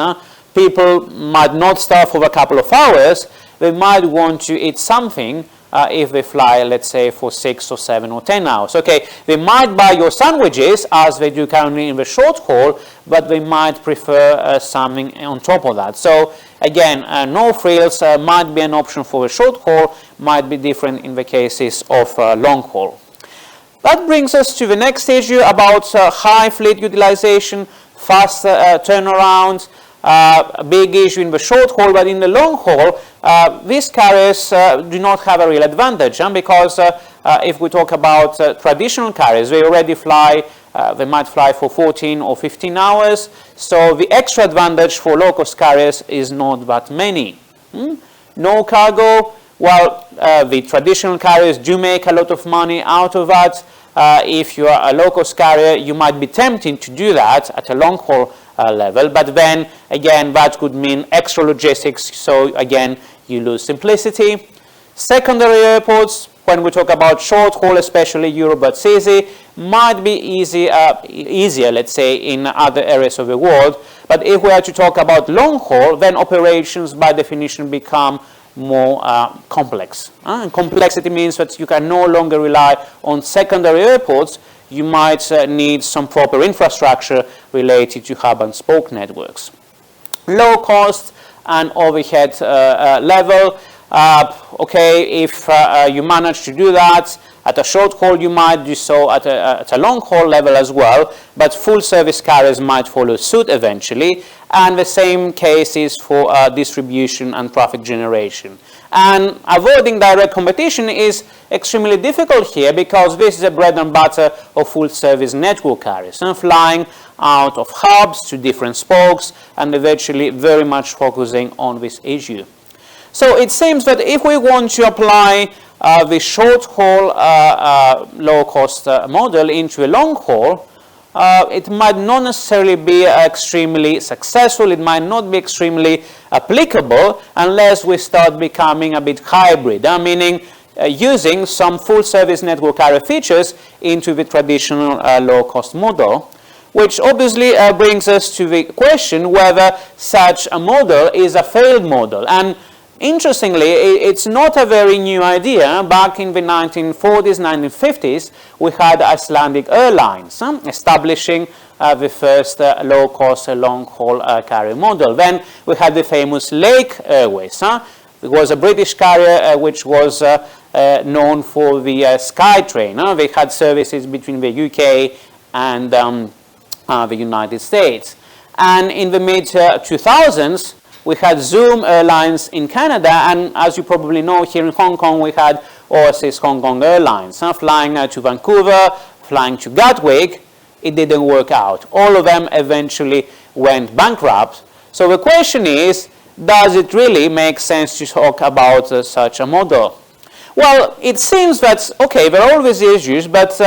People might not start for a couple of hours. They might want to eat something if they fly, let's say, for 6 or 7 or 10 hours. Okay, they might buy your sandwiches, as they do currently in the short haul, but they might prefer something on top of that. So again, no frills might be an option for the short haul, might be different in the cases of long haul. That brings us to the next issue about high fleet utilization, fast turnaround. A big issue in the short haul, but in the long haul, these carriers do not have a real advantage, because if we talk about traditional carriers, they already fly, they might fly for 14 or 15 hours, so the extra advantage for low-cost carriers is not that many. No cargo, well, the traditional carriers do make a lot of money out of that. If you are a low-cost carrier, you might be tempted to do that at a long-haul level, but then again that could mean extra logistics, so again you lose simplicity. Secondary airports, when we talk about short haul, especially Europe but CZ, might be easier, let's say, in other areas of the world, but if we are to talk about long haul, then operations by definition become more complex. And complexity means that you can no longer rely on secondary airports. You might need some proper infrastructure related to hub and spoke networks. Low cost and overhead level. Okay, if you manage to do that at a short haul, you might do so at a long haul level as well, but full service carriers might follow suit eventually, and the same case is for distribution and traffic generation. And avoiding direct competition is extremely difficult here, because this is a bread and butter of full service network carriers, and flying out of hubs to different spokes, and eventually very much focusing on this issue. So it seems that if we want to apply the short haul low cost model into a long haul, it might not necessarily be extremely successful, it might not be extremely applicable unless we start becoming a bit hybrid, meaning using some full service network carrier features into the traditional low cost model, which obviously brings us to the question whether such a model is a failed model. And interestingly, it's not a very new idea. Back in the 1940s, 1950s, we had Icelandic Airlines establishing the first low-cost long-haul carrier model. Then we had the famous Lake Airways. It was a British carrier which was known for the SkyTrain. They had services between the UK and the United States. And in the mid-2000s, we had Zoom Airlines in Canada, and as you probably know, here in Hong Kong, we had Oasis Hong Kong Airlines, flying to Vancouver, flying to Gatwick. It didn't work out. All of them eventually went bankrupt. So the question is, does it really make sense to talk about such a model? Well, it seems that, okay, there are always issues, but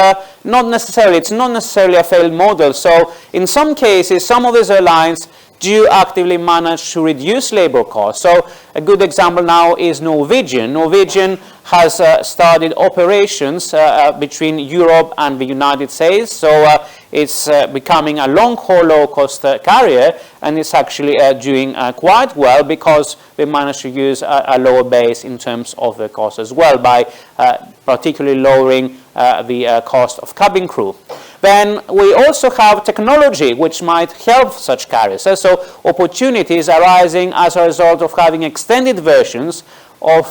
not necessarily. It's not necessarily a failed model. So in some cases, some of these airlines do actively manage to reduce labor costs. So a good example now is Norwegian. Norwegian has started operations between Europe and the United States. So it's becoming a long-haul low-cost carrier, and it's actually doing quite well because they managed to use a lower base in terms of the cost as well by particularly lowering the cost of cabin crew. Then we also have technology which might help such carriers. So opportunities arising as a result of having extended versions of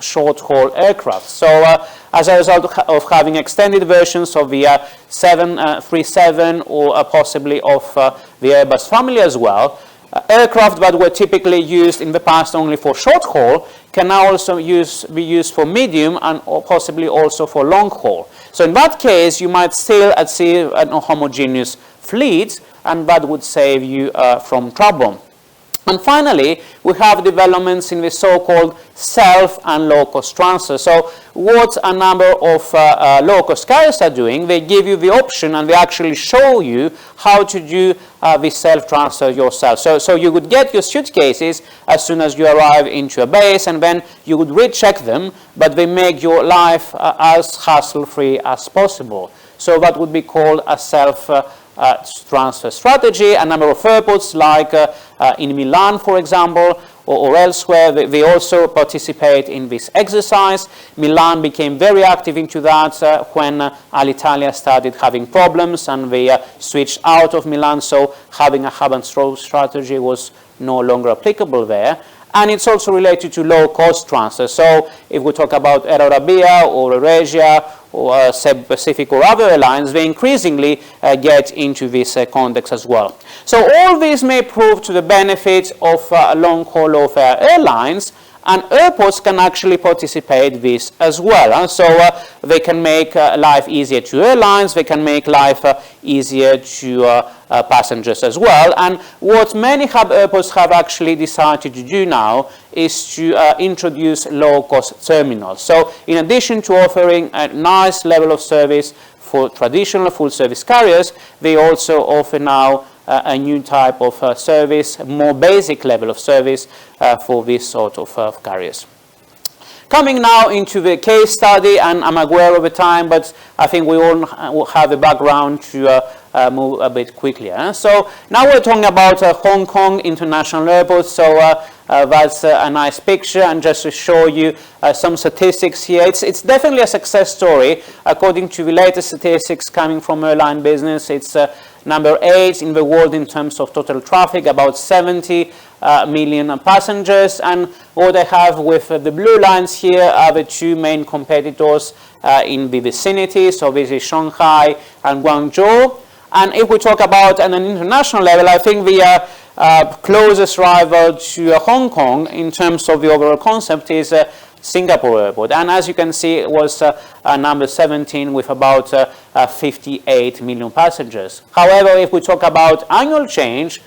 short-haul aircraft. So as a result of having extended versions of the 737 or possibly of the Airbus family as well, aircraft that were typically used in the past only for short haul can now also be used for medium and or possibly also for long haul. So in that case, you might still achieve an homogeneous fleet, and that would save you from trouble. And finally, we have developments in the so-called self and low-cost transfer. So what a number of low-cost carriers are doing, they give you the option and they actually show you how to do the self-transfer yourself. So you would get your suitcases as soon as you arrive into a base, and then you would recheck them, but they make your life as hassle-free as possible. So that would be called a self-transfer strategy. A number of airports like in Milan, for example, or elsewhere, they also participate in this exercise. Milan became very active into that when Alitalia started having problems and they switched out of Milan, so having a hub-and-spoke strategy was no longer applicable there. And it's also related to low-cost transfer. So if we talk about Air Arabia or AirAsia or Cebu Pacific or other airlines, they increasingly get into this context as well. So all these may prove to the benefit of long-haul low-fare airlines, and airports can actually participate in this as well. So they can make life easier to airlines, they can make life easier to passengers as well. And what many hub airports have actually decided to do now is to introduce low-cost terminals. So in addition to offering a nice level of service for traditional full-service carriers, they also offer now a new type of service, more basic level of service for this sort of carriers. Coming now into the case study, and I'm aware of the time, but I think we all have the background to move a bit quickly. So now we're talking about Hong Kong International Airport. So that's a nice picture, and just to show you some statistics here, it's definitely a success story. According to the latest statistics coming from airline business, it's number 8 in the world in terms of total traffic, about 70 million passengers. And what I have with the blue lines here are the two main competitors in the vicinity. So this is Shanghai and Guangzhou. And if we talk about at an international level, I think the closest rival to Hong Kong in terms of the overall concept is Singapore Airport. And as you can see, it was number 17 with about 58 million passengers. However, if we talk about annual change,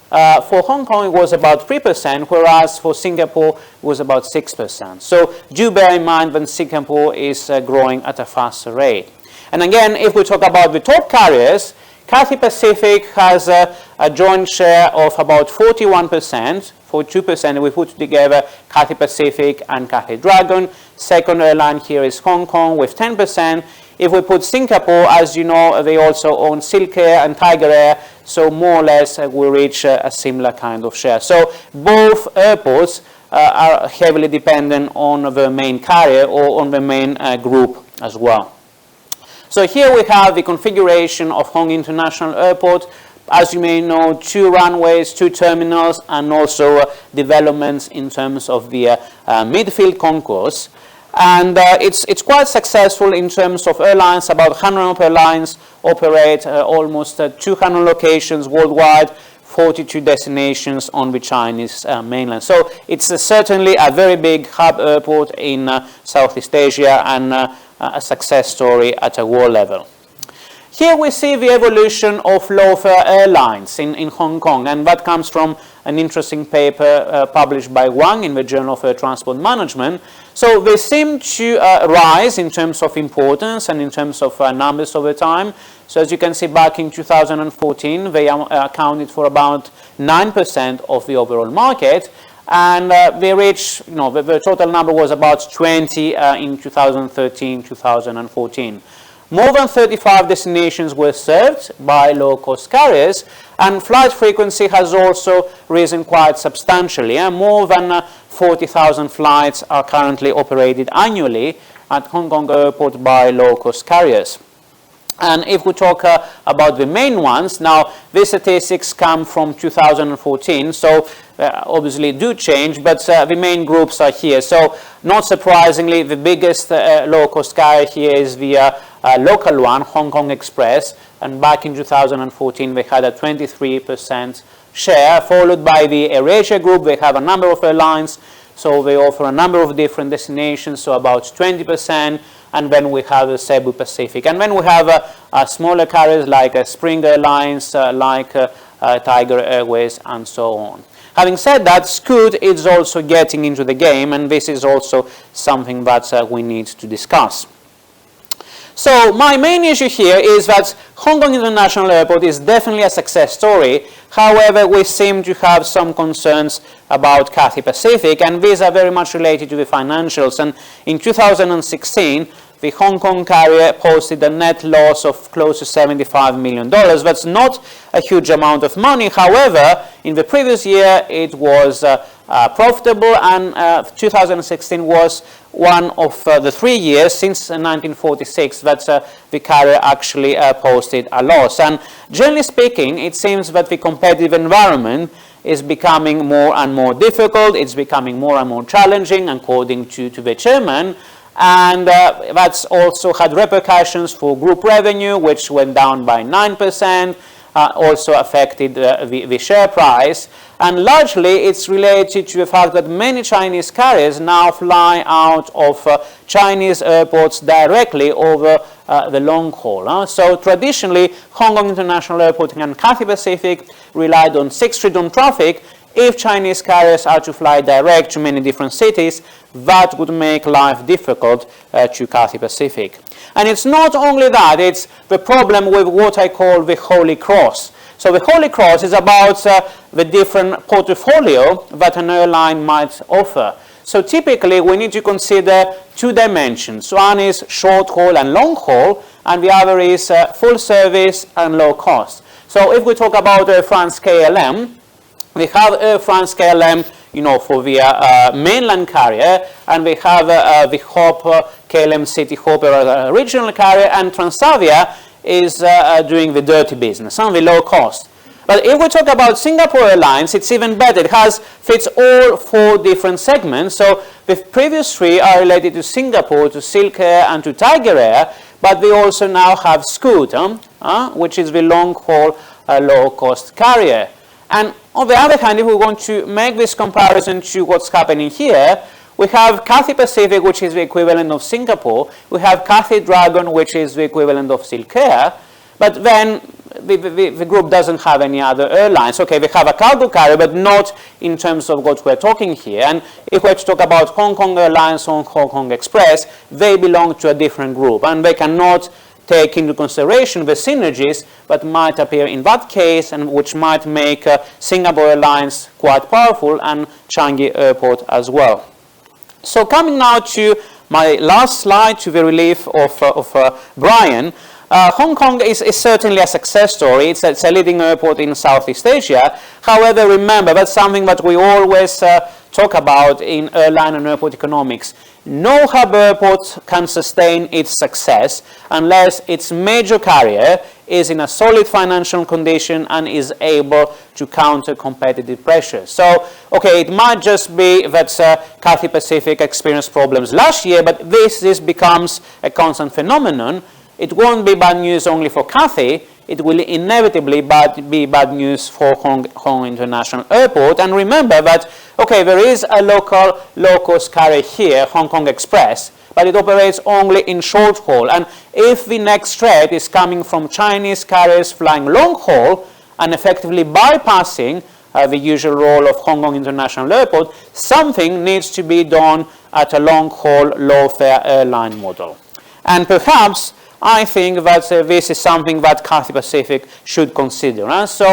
for Hong Kong it was about 3%, whereas for Singapore it was about 6%. So do bear in mind that Singapore is growing at a faster rate. And again, if we talk about the top carriers, Cathay Pacific has a joint share of about 41%. 42%, we put together Cathay Pacific and Cathay Dragon. Second airline here is Hong Kong with 10%. If we put Singapore, as you know, they also own Silk Air and Tiger Air, so more or less we reach a similar kind of share. So both airports are heavily dependent on the main carrier or on the main group as well. So here we have the configuration of Hong Kong International Airport. As you may know, 2 runways, 2 terminals, and also developments in terms of the midfield concourse. And it's quite successful in terms of airlines. About 100 airlines operate almost 200 locations worldwide, 42 destinations on the Chinese mainland. So it's certainly a very big hub airport in Southeast Asia and a success story at a world level. here we see the evolution of low-fare airlines in Hong Kong, and that comes from an interesting paper published by Wang in the Journal of Air Transport Management. So they seem to rise in terms of importance and in terms of numbers over time. So as you can see, back in 2014, they accounted for about 9% of the overall market. And they reached, the total number was about 20 in 2013, 2014. More than 35 destinations were served by low-cost carriers, and flight frequency has also risen quite substantially. More than 40,000 flights are currently operated annually at Hong Kong Airport by low-cost carriers. And if we talk about the main ones, now these statistics come from 2014, so obviously do change, but the main groups are here. So not surprisingly, the biggest low-cost carrier here is the local one, Hong Kong Express, and back in 2014 they had a 23% share, followed by the AirAsia group. They have a number of airlines, so they offer a number of different destinations, so about 20%. And then we have Cebu Pacific. And then we have smaller carriers like Spring Airlines, like Tiger Airways, and so on. Having said that, Scoot is also getting into the game, and this is also something that we need to discuss. So my main issue here is that Hong Kong International Airport is definitely a success story. However, we seem to have some concerns about Cathay Pacific, and these are very much related to the financials. And in 2016, the Hong Kong carrier posted a net loss of close to $75 million. That's not a huge amount of money. However, in the previous year, it was profitable, and 2016 was one of the 3 years since 1946 that the carrier actually posted a loss. And generally speaking, it seems that the competitive environment is becoming more and more difficult. It's becoming more and more challenging, according to the chairman. And that's also had repercussions for group revenue, which went down by 9%, also affected the share price. And largely, it's related to the fact that many Chinese carriers now fly out of Chinese airports directly over the long haul. So traditionally, Hong Kong International Airport and Cathay Pacific relied on sixth freedom traffic. If Chinese carriers are to fly direct to many different cities, that would make life difficult to Cathay Pacific. And it's not only that, it's the problem with what I call the Holy Cross. So the Holy Cross is about the different portfolio that an airline might offer. So typically we need to consider two dimensions. One is short haul and long haul, and the other is full service and low cost. So if we talk about Air France KLM, we have Air France KLM, for the mainland carrier, and we have the Hop KLM City Hopper as a regional carrier, and Transavia is doing the dirty business, on the low cost. But if we talk about Singapore Airlines, it's even better. It fits all 4 different segments. So the previous 3 are related to Singapore, to Silk Air, and to Tiger Air, but they also now have Scoot, which is the long-haul low-cost carrier. And on the other hand, if we want to make this comparison to what's happening here, we have Cathay Pacific, which is the equivalent of Singapore. We have Cathay Dragon, which is the equivalent of Silk Air. But then the group doesn't have any other airlines. Okay, they have a cargo carrier, but not in terms of what we're talking here. And if we're to talk about Hong Kong Airlines or Hong Kong Express, they belong to a different group, and they cannot take into consideration the synergies that might appear in that case, and which might make Singapore Airlines quite powerful, and Changi Airport as well. So coming now to my last slide, to the relief of Brian, Hong Kong is certainly a success story. It's a leading airport in Southeast Asia. However, remember, that's something that we always talk about in airline and airport economics. No hub airport can sustain its success unless its major carrier is in a solid financial condition and is able to counter competitive pressure. So, okay, it might just be that Cathay Pacific experienced problems last year, but this becomes a constant phenomenon. It won't be bad news only for Cathay. It will inevitably be bad news for Hong Kong International Airport. And remember that, okay, there is a local low-cost carrier here, Hong Kong Express, but it operates only in short haul. And if the next threat is coming from Chinese carriers flying long haul and effectively bypassing the usual role of Hong Kong International Airport, something needs to be done at a long-haul, low-fare airline model. And perhaps I think that this is something that Cathay Pacific should consider. So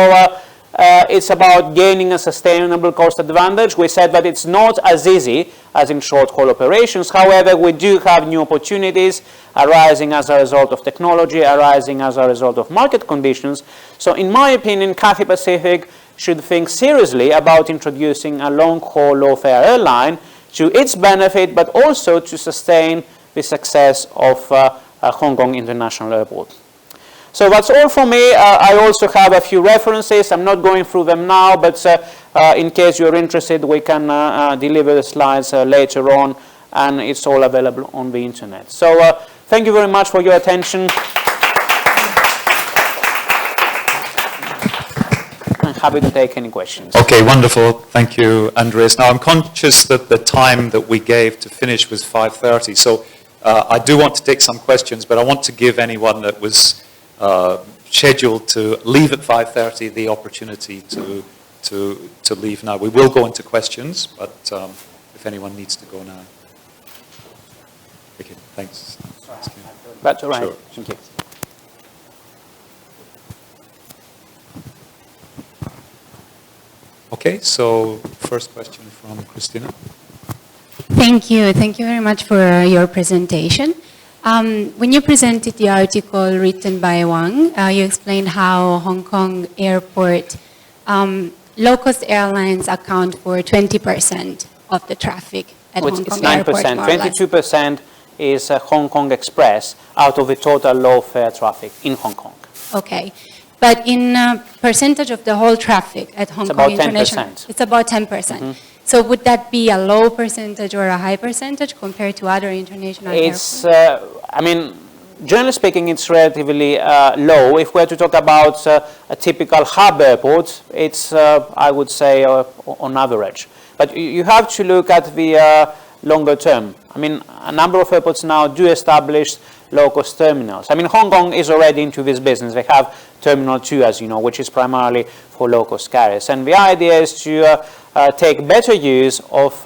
it's about gaining a sustainable cost advantage. We said that it's not as easy as in short-haul operations. However, we do have new opportunities arising as a result of technology, arising as a result of market conditions. So in my opinion, Cathay Pacific should think seriously about introducing a long-haul, low-fare airline to its benefit, but also to sustain the success of Hong Kong International Airport. So that's all for me. I also have a few references. I'm not going through them now, but in case you're interested, we can deliver the slides later on, and it's all available on the internet. So thank you very much for your attention. I'm happy to take any questions. Okay, wonderful. Thank you, Andreas. Now, I'm conscious that the time that we gave to finish was 5:30, so I do want to take some questions, but I want to give anyone that was scheduled to leave at 5:30 the opportunity to leave now. We will go into questions, but if anyone needs to go now. Okay, thanks. That's all right. Sure. Thank you. Okay, so first question from Christina. Thank you. Thank you very much for your presentation. When you presented the article written by Wang, you explained how Hong Kong Airport low-cost airlines account for 20% of the traffic at Hong Kong Airport. 22% is Hong Kong Express out of the total low-fare traffic in Hong Kong. Okay. But in percentage of the whole traffic at Hong Kong International, it's about 10%. Mm-hmm. So would that be a low percentage or a high percentage compared to other international airports? I mean, generally speaking, it's relatively low. If we're to talk about a typical hub airport, it's, I would say, on average. But you have to look at the longer term. I mean, a number of airports now do establish low-cost terminals. I mean, Hong Kong is already into this business. They have Terminal 2, as you know, which is primarily for low-cost carriers. And the idea is to take better use of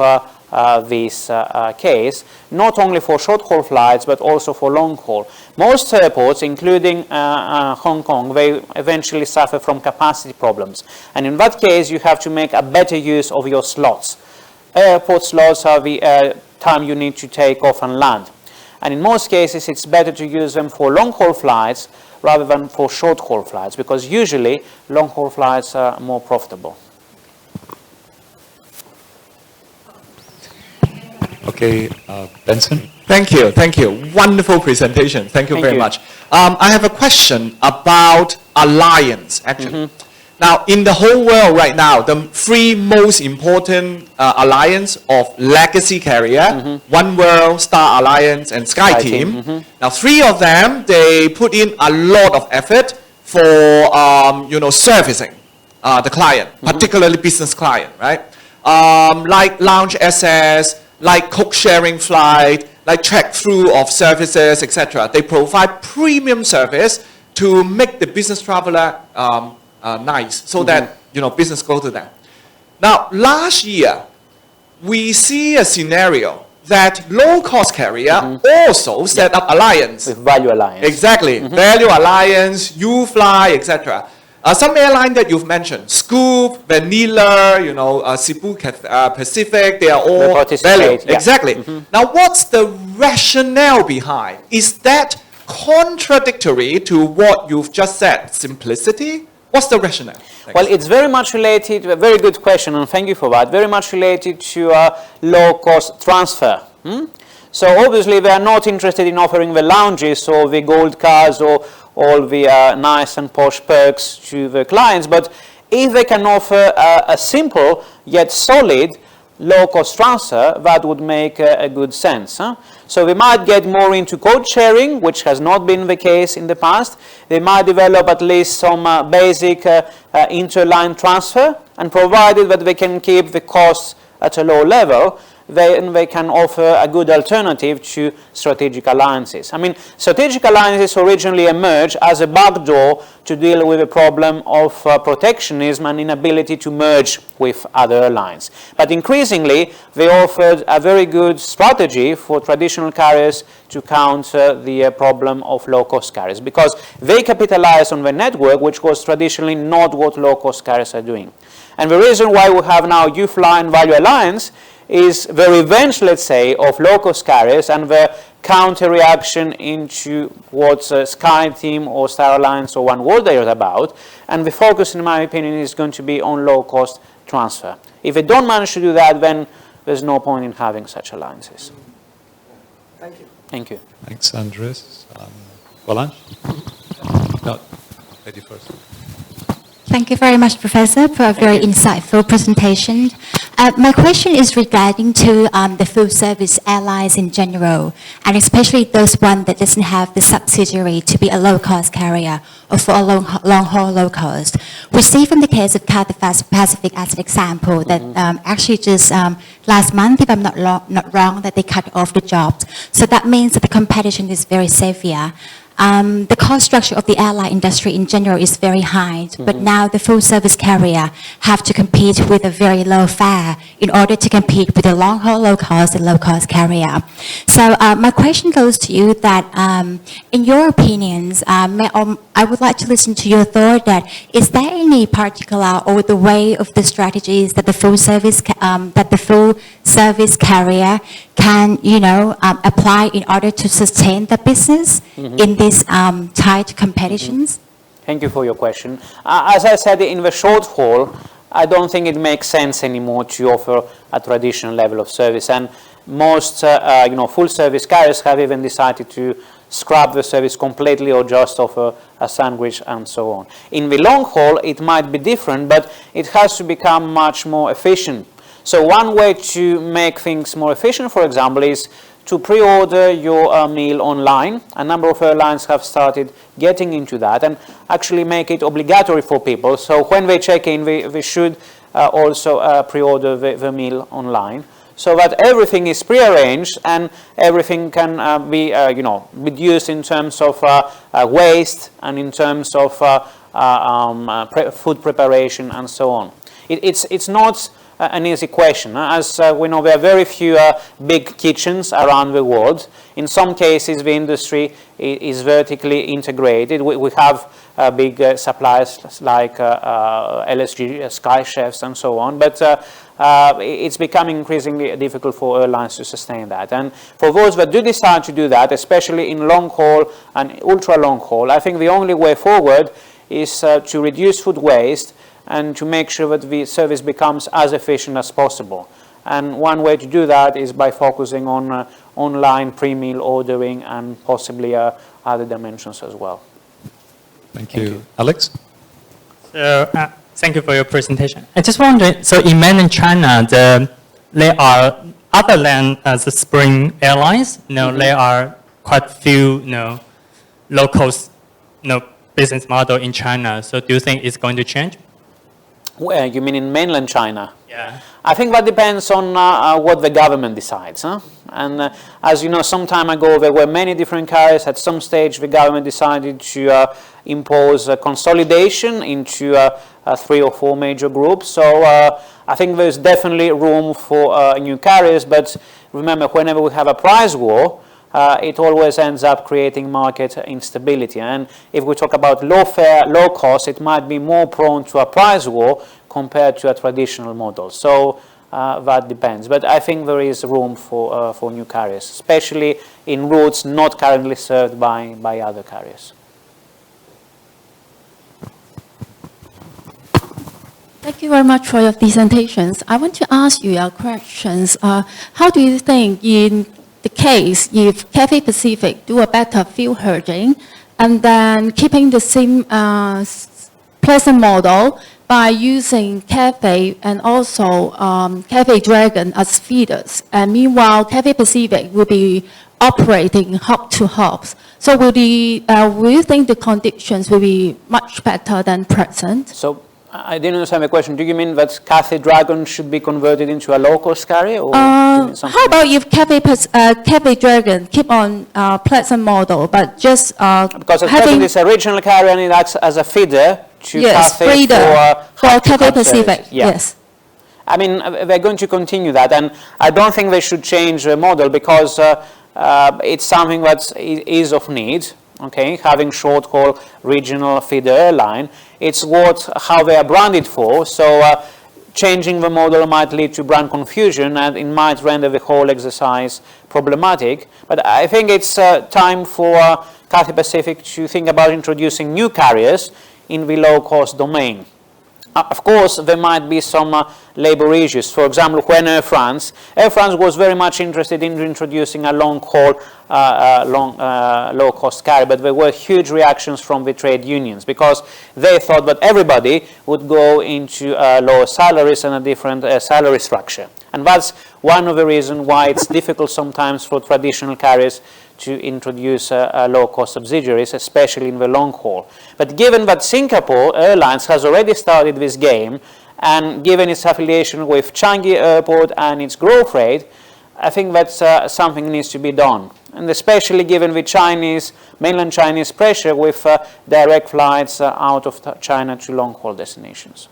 this case, not only for short-haul flights, but also for long-haul. Most airports, including Hong Kong, they eventually suffer from capacity problems. And in that case, you have to make a better use of your slots. Airport slots are the time you need to take off and land. And in most cases, it's better to use them for long-haul flights rather than for short-haul flights, because usually long-haul flights are more profitable. Okay, Benson. Thank you. Wonderful presentation. Thank you very much. I have a question about alliance, actually. Mm-hmm. Now, in the whole world right now, the three most important alliance of legacy carrier, mm-hmm. One World, Star Alliance, and SkyTeam. Mm-hmm. Now, three of them, they put in a lot of effort for, servicing the client, mm-hmm. particularly business client, right? Like lounge access, like coach sharing flight, like check through of services, etc. They provide premium service to make the business traveler nice, so mm-hmm. that business go to them. Now, last year, we see a scenario that low-cost carrier mm-hmm. also set up alliance. With Value Alliance. Exactly. Mm-hmm. Value Alliance, U-Fly, etc. Some airline that you've mentioned, Scoop, Vanilla, Cebu Pacific, they are all value. Yeah. Exactly. Mm-hmm. Now, what's the rationale behind? Is that contradictory to what you've just said? Simplicity? What's the rationale? Thanks. Well, it's very much related, a very good question, and thank you for that, very much related to low-cost transfer. So obviously they are not interested in offering the lounges or the gold cards or all the nice and posh perks to the clients, but if they can offer a simple yet solid low-cost transfer, that would make a good sense. So they might get more into code sharing, which has not been the case in the past. They might develop at least some basic interline transfer, and provided that they can keep the costs at a low level, they can offer a good alternative to strategic alliances. I mean, strategic alliances originally emerged as a backdoor to deal with the problem of protectionism and inability to merge with other airlines. But increasingly, they offered a very good strategy for traditional carriers to counter the problem of low-cost carriers, because they capitalized on the network, which was traditionally not what low-cost carriers are doing. And the reason why we have now U-Fly and Value Alliance is the revenge, let's say, of low-cost carriers and the counter-reaction into what SkyTeam or Star Alliance or One World Air is about. And the focus, in my opinion, is going to be on low-cost transfer. If they don't manage to do that, then there's no point in having such alliances. Thank you. Thank you. Thanks, Andres. Bolan? No, lady first. Thank you very much, Professor, for a very insightful presentation. My question is regarding to the full-service airlines in general, and especially those one that doesn't have the subsidiary to be a low-cost carrier or for a long-haul low-cost. We see from the case of Cathay Pacific as an example that actually just last month, if I'm not wrong, that they cut off the jobs. So that means that the competition is very severe. The cost structure of the airline industry in general is very high, but now the full-service carrier have to compete with a very low fare in order to compete with the long-haul low-cost and low-cost carrier. So my question goes to you that, in your opinions, I would like to listen to your thought that is there any particular or the way of the strategies that the full-service carrier can, apply in order to sustain the business in these tight competitions? Thank you for your question. As I said, in the short haul, I don't think it makes sense anymore to offer a traditional level of service. And most, full-service carriers have even decided to scrap the service completely or just offer a sandwich and so on. In the long haul, it might be different, but it has to become much more efficient. So one way to make things more efficient, for example, is to pre-order your meal online. A number of airlines have started getting into that and actually make it obligatory for people. So when they check in, they should also pre-order the meal online, so that everything is pre-arranged and everything can be reduced in terms of waste and in terms of food preparation and so on. It's not an easy question. As we know, there are very few big kitchens around the world. In some cases, the industry is vertically integrated. We have big suppliers like LSG, Sky Chefs, and so on. But it's becoming increasingly difficult for airlines to sustain that. And for those that do decide to do that, especially in long haul and ultra long haul, I think the only way forward is to reduce food waste and to make sure that the service becomes as efficient as possible. And one way to do that is by focusing on online pre-meal ordering and possibly other dimensions as well. Thank you. Alex? So, thank you for your presentation. I just wondered, so in mainland China, there are, other than the Spring Airlines, there are quite few, low-cost, business model in China. So do you think it's going to change? Where, you mean in mainland China? Yeah. I think that depends on what the government decides. And as you know, some time ago, there were many different carriers. At some stage, the government decided to impose consolidation into 3 or 4 major groups. So I think there's definitely room for new carriers. But remember, whenever we have a price war, it always ends up creating market instability. And if we talk about low fare, low cost, it might be more prone to a price war compared to a traditional model. So that depends. But I think there is room for new carriers, especially in routes not currently served by other carriers. Thank you very much for your presentations. I want to ask you questions. How do you think in the case if Cathay Pacific do a better fuel hedging and then keeping the same present model by using Cathay and also Cathay Dragon as feeders, and meanwhile Cathay Pacific will be operating hub to hubs. So will you think the conditions will be much better than present? So I didn't understand the question. Do you mean that Cathay Dragon should be converted into a low-cost carrier? Or how about if Cathay Dragon keep on Pleasant model, but just because at having present it's a regional carrier and it acts as a feeder to Cathay feeder for Cathay Pacific. Yeah. Yes. I mean, they're going to continue that, and I don't think they should change the model because it's something that is of need. Okay, having short-haul regional feeder airline, it's how they are branded for. So changing the model might lead to brand confusion, and it might render the whole exercise problematic. But I think it's time for Cathay Pacific to think about introducing new carriers in the low-cost domain. Of course, there might be some labor issues. For example, when Air France was very much interested in introducing a long-haul, low-cost carrier, but there were huge reactions from the trade unions because they thought that everybody would go into lower salaries and a different salary structure. And that's one of the reasons why it's difficult sometimes for traditional carriers to introduce low-cost subsidiaries, especially in the long haul. But given that Singapore Airlines has already started this game, and given its affiliation with Changi Airport and its growth rate, I think that something needs to be done. And especially given the mainland Chinese pressure with direct flights out of China to long-haul destinations.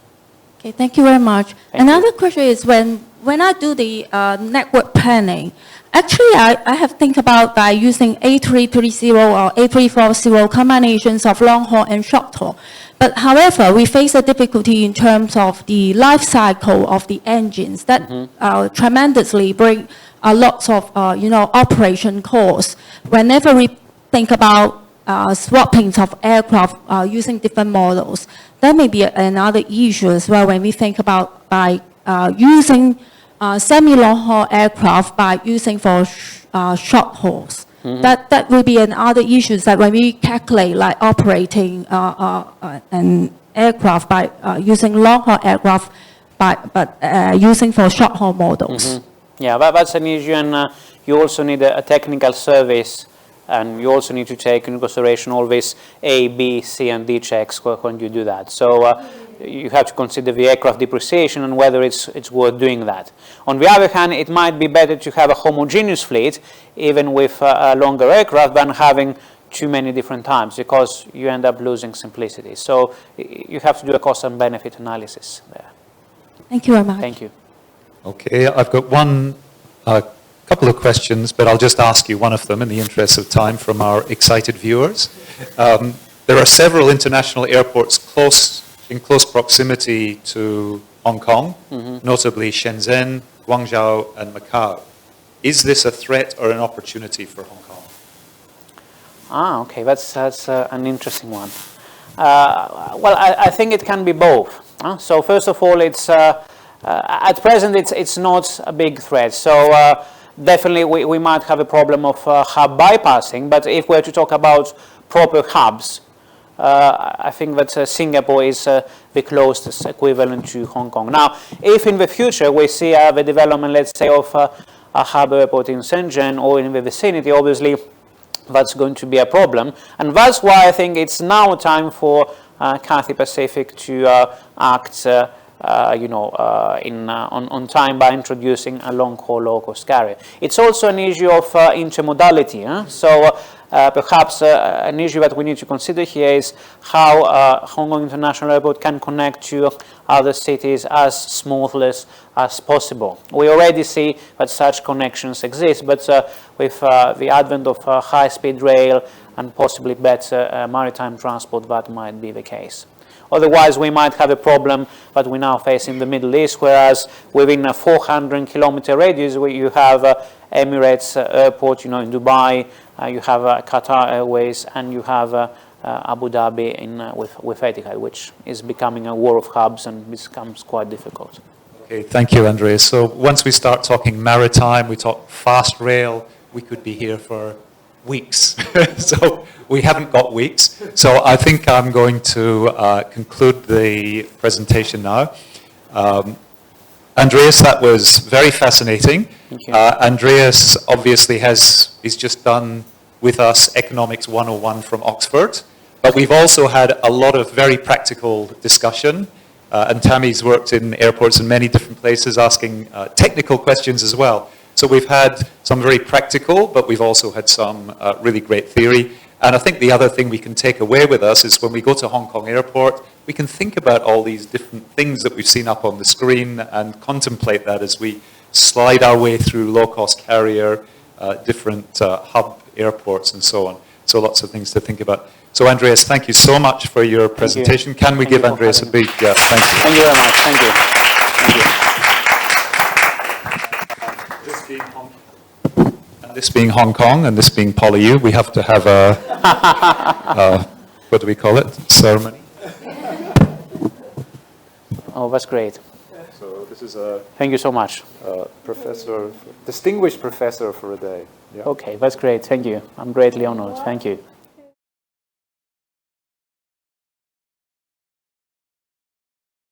Okay, thank you very much. Another question is when I do the network planning, actually I have think about by using A330 or A340 combinations of long haul and short haul. But however, we face a difficulty in terms of the life cycle of the engines that tremendously bring lots of operation costs. Whenever we think about swapping of aircraft using different models, that may be another issue as well when we think about by using semi-long haul aircraft by using for short hauls. That will be another issue that when we calculate like operating an aircraft by using long haul aircraft but using for short haul models. Yeah, that's an issue, and you also need a technical service, and you also need to take into consideration all these A, B, C, and D checks when you do that. So you have to consider the aircraft depreciation and whether it's worth doing that. On the other hand, it might be better to have a homogeneous fleet, even with a longer aircraft, than having too many different types, because you end up losing simplicity. So you have to do a cost and benefit analysis there. Thank you very much. Thank you. Okay, I've got a couple of questions, but I'll just ask you one of them in the interest of time from our excited viewers. There are several international airports in close proximity to Hong Kong, notably Shenzhen, Guangzhou, and Macau. Is this a threat or an opportunity for Hong Kong? Okay, that's an interesting one. Well, I think it can be both. So first of all, it's at present it's not a big threat. So definitely we might have a problem of hub bypassing, but if we're to talk about proper hubs, I think that Singapore is the closest equivalent to Hong Kong. Now, if in the future we see the development, let's say, of a hub airport in Shenzhen or in the vicinity, obviously that's going to be a problem. And that's why I think it's now time for Cathay Pacific to act on time by introducing a long-haul low-cost carrier. It's also an issue of intermodality. So perhaps an issue that we need to consider here is how Hong Kong International Airport can connect to other cities as smoothly as possible. We already see that such connections exist, but with the advent of high-speed rail and possibly better maritime transport, that might be the case. Otherwise, we might have a problem that we now face in the Middle East, whereas within a 400-kilometer radius, where you have Emirates Airport, in Dubai, you have Qatar Airways, and you have Abu Dhabi with Etihad, which is becoming a war of hubs and becomes quite difficult. Okay, thank you, Andreas. So once we start talking maritime, we talk fast rail, we could be here for weeks. So we haven't got weeks. So I think I'm going to conclude the presentation now. Andreas, that was very fascinating. Thank you. Andreas obviously is just done with us Economics 101 from Oxford, but we've also had a lot of very practical discussion. And Tammy's worked in airports in many different places asking technical questions as well. So we've had some very practical, but we've also had some really great theory. And I think the other thing we can take away with us is when we go to Hong Kong Airport, we can think about all these different things that we've seen up on the screen and contemplate that as we slide our way through low-cost carrier, different hub airports and so on. So lots of things to think about. So Andreas, thank you so much for your presentation. Can we give Andreas a big thank you? Thank you very much. Thank you. Thank you. This being Hong Kong and this being PolyU, we have to have a what do we call it? Ceremony. Oh, that's great. So this is a Thank you so much. professor, distinguished professor for a day. Yeah. Okay, that's great. Thank you. I'm greatly honored. Thank you.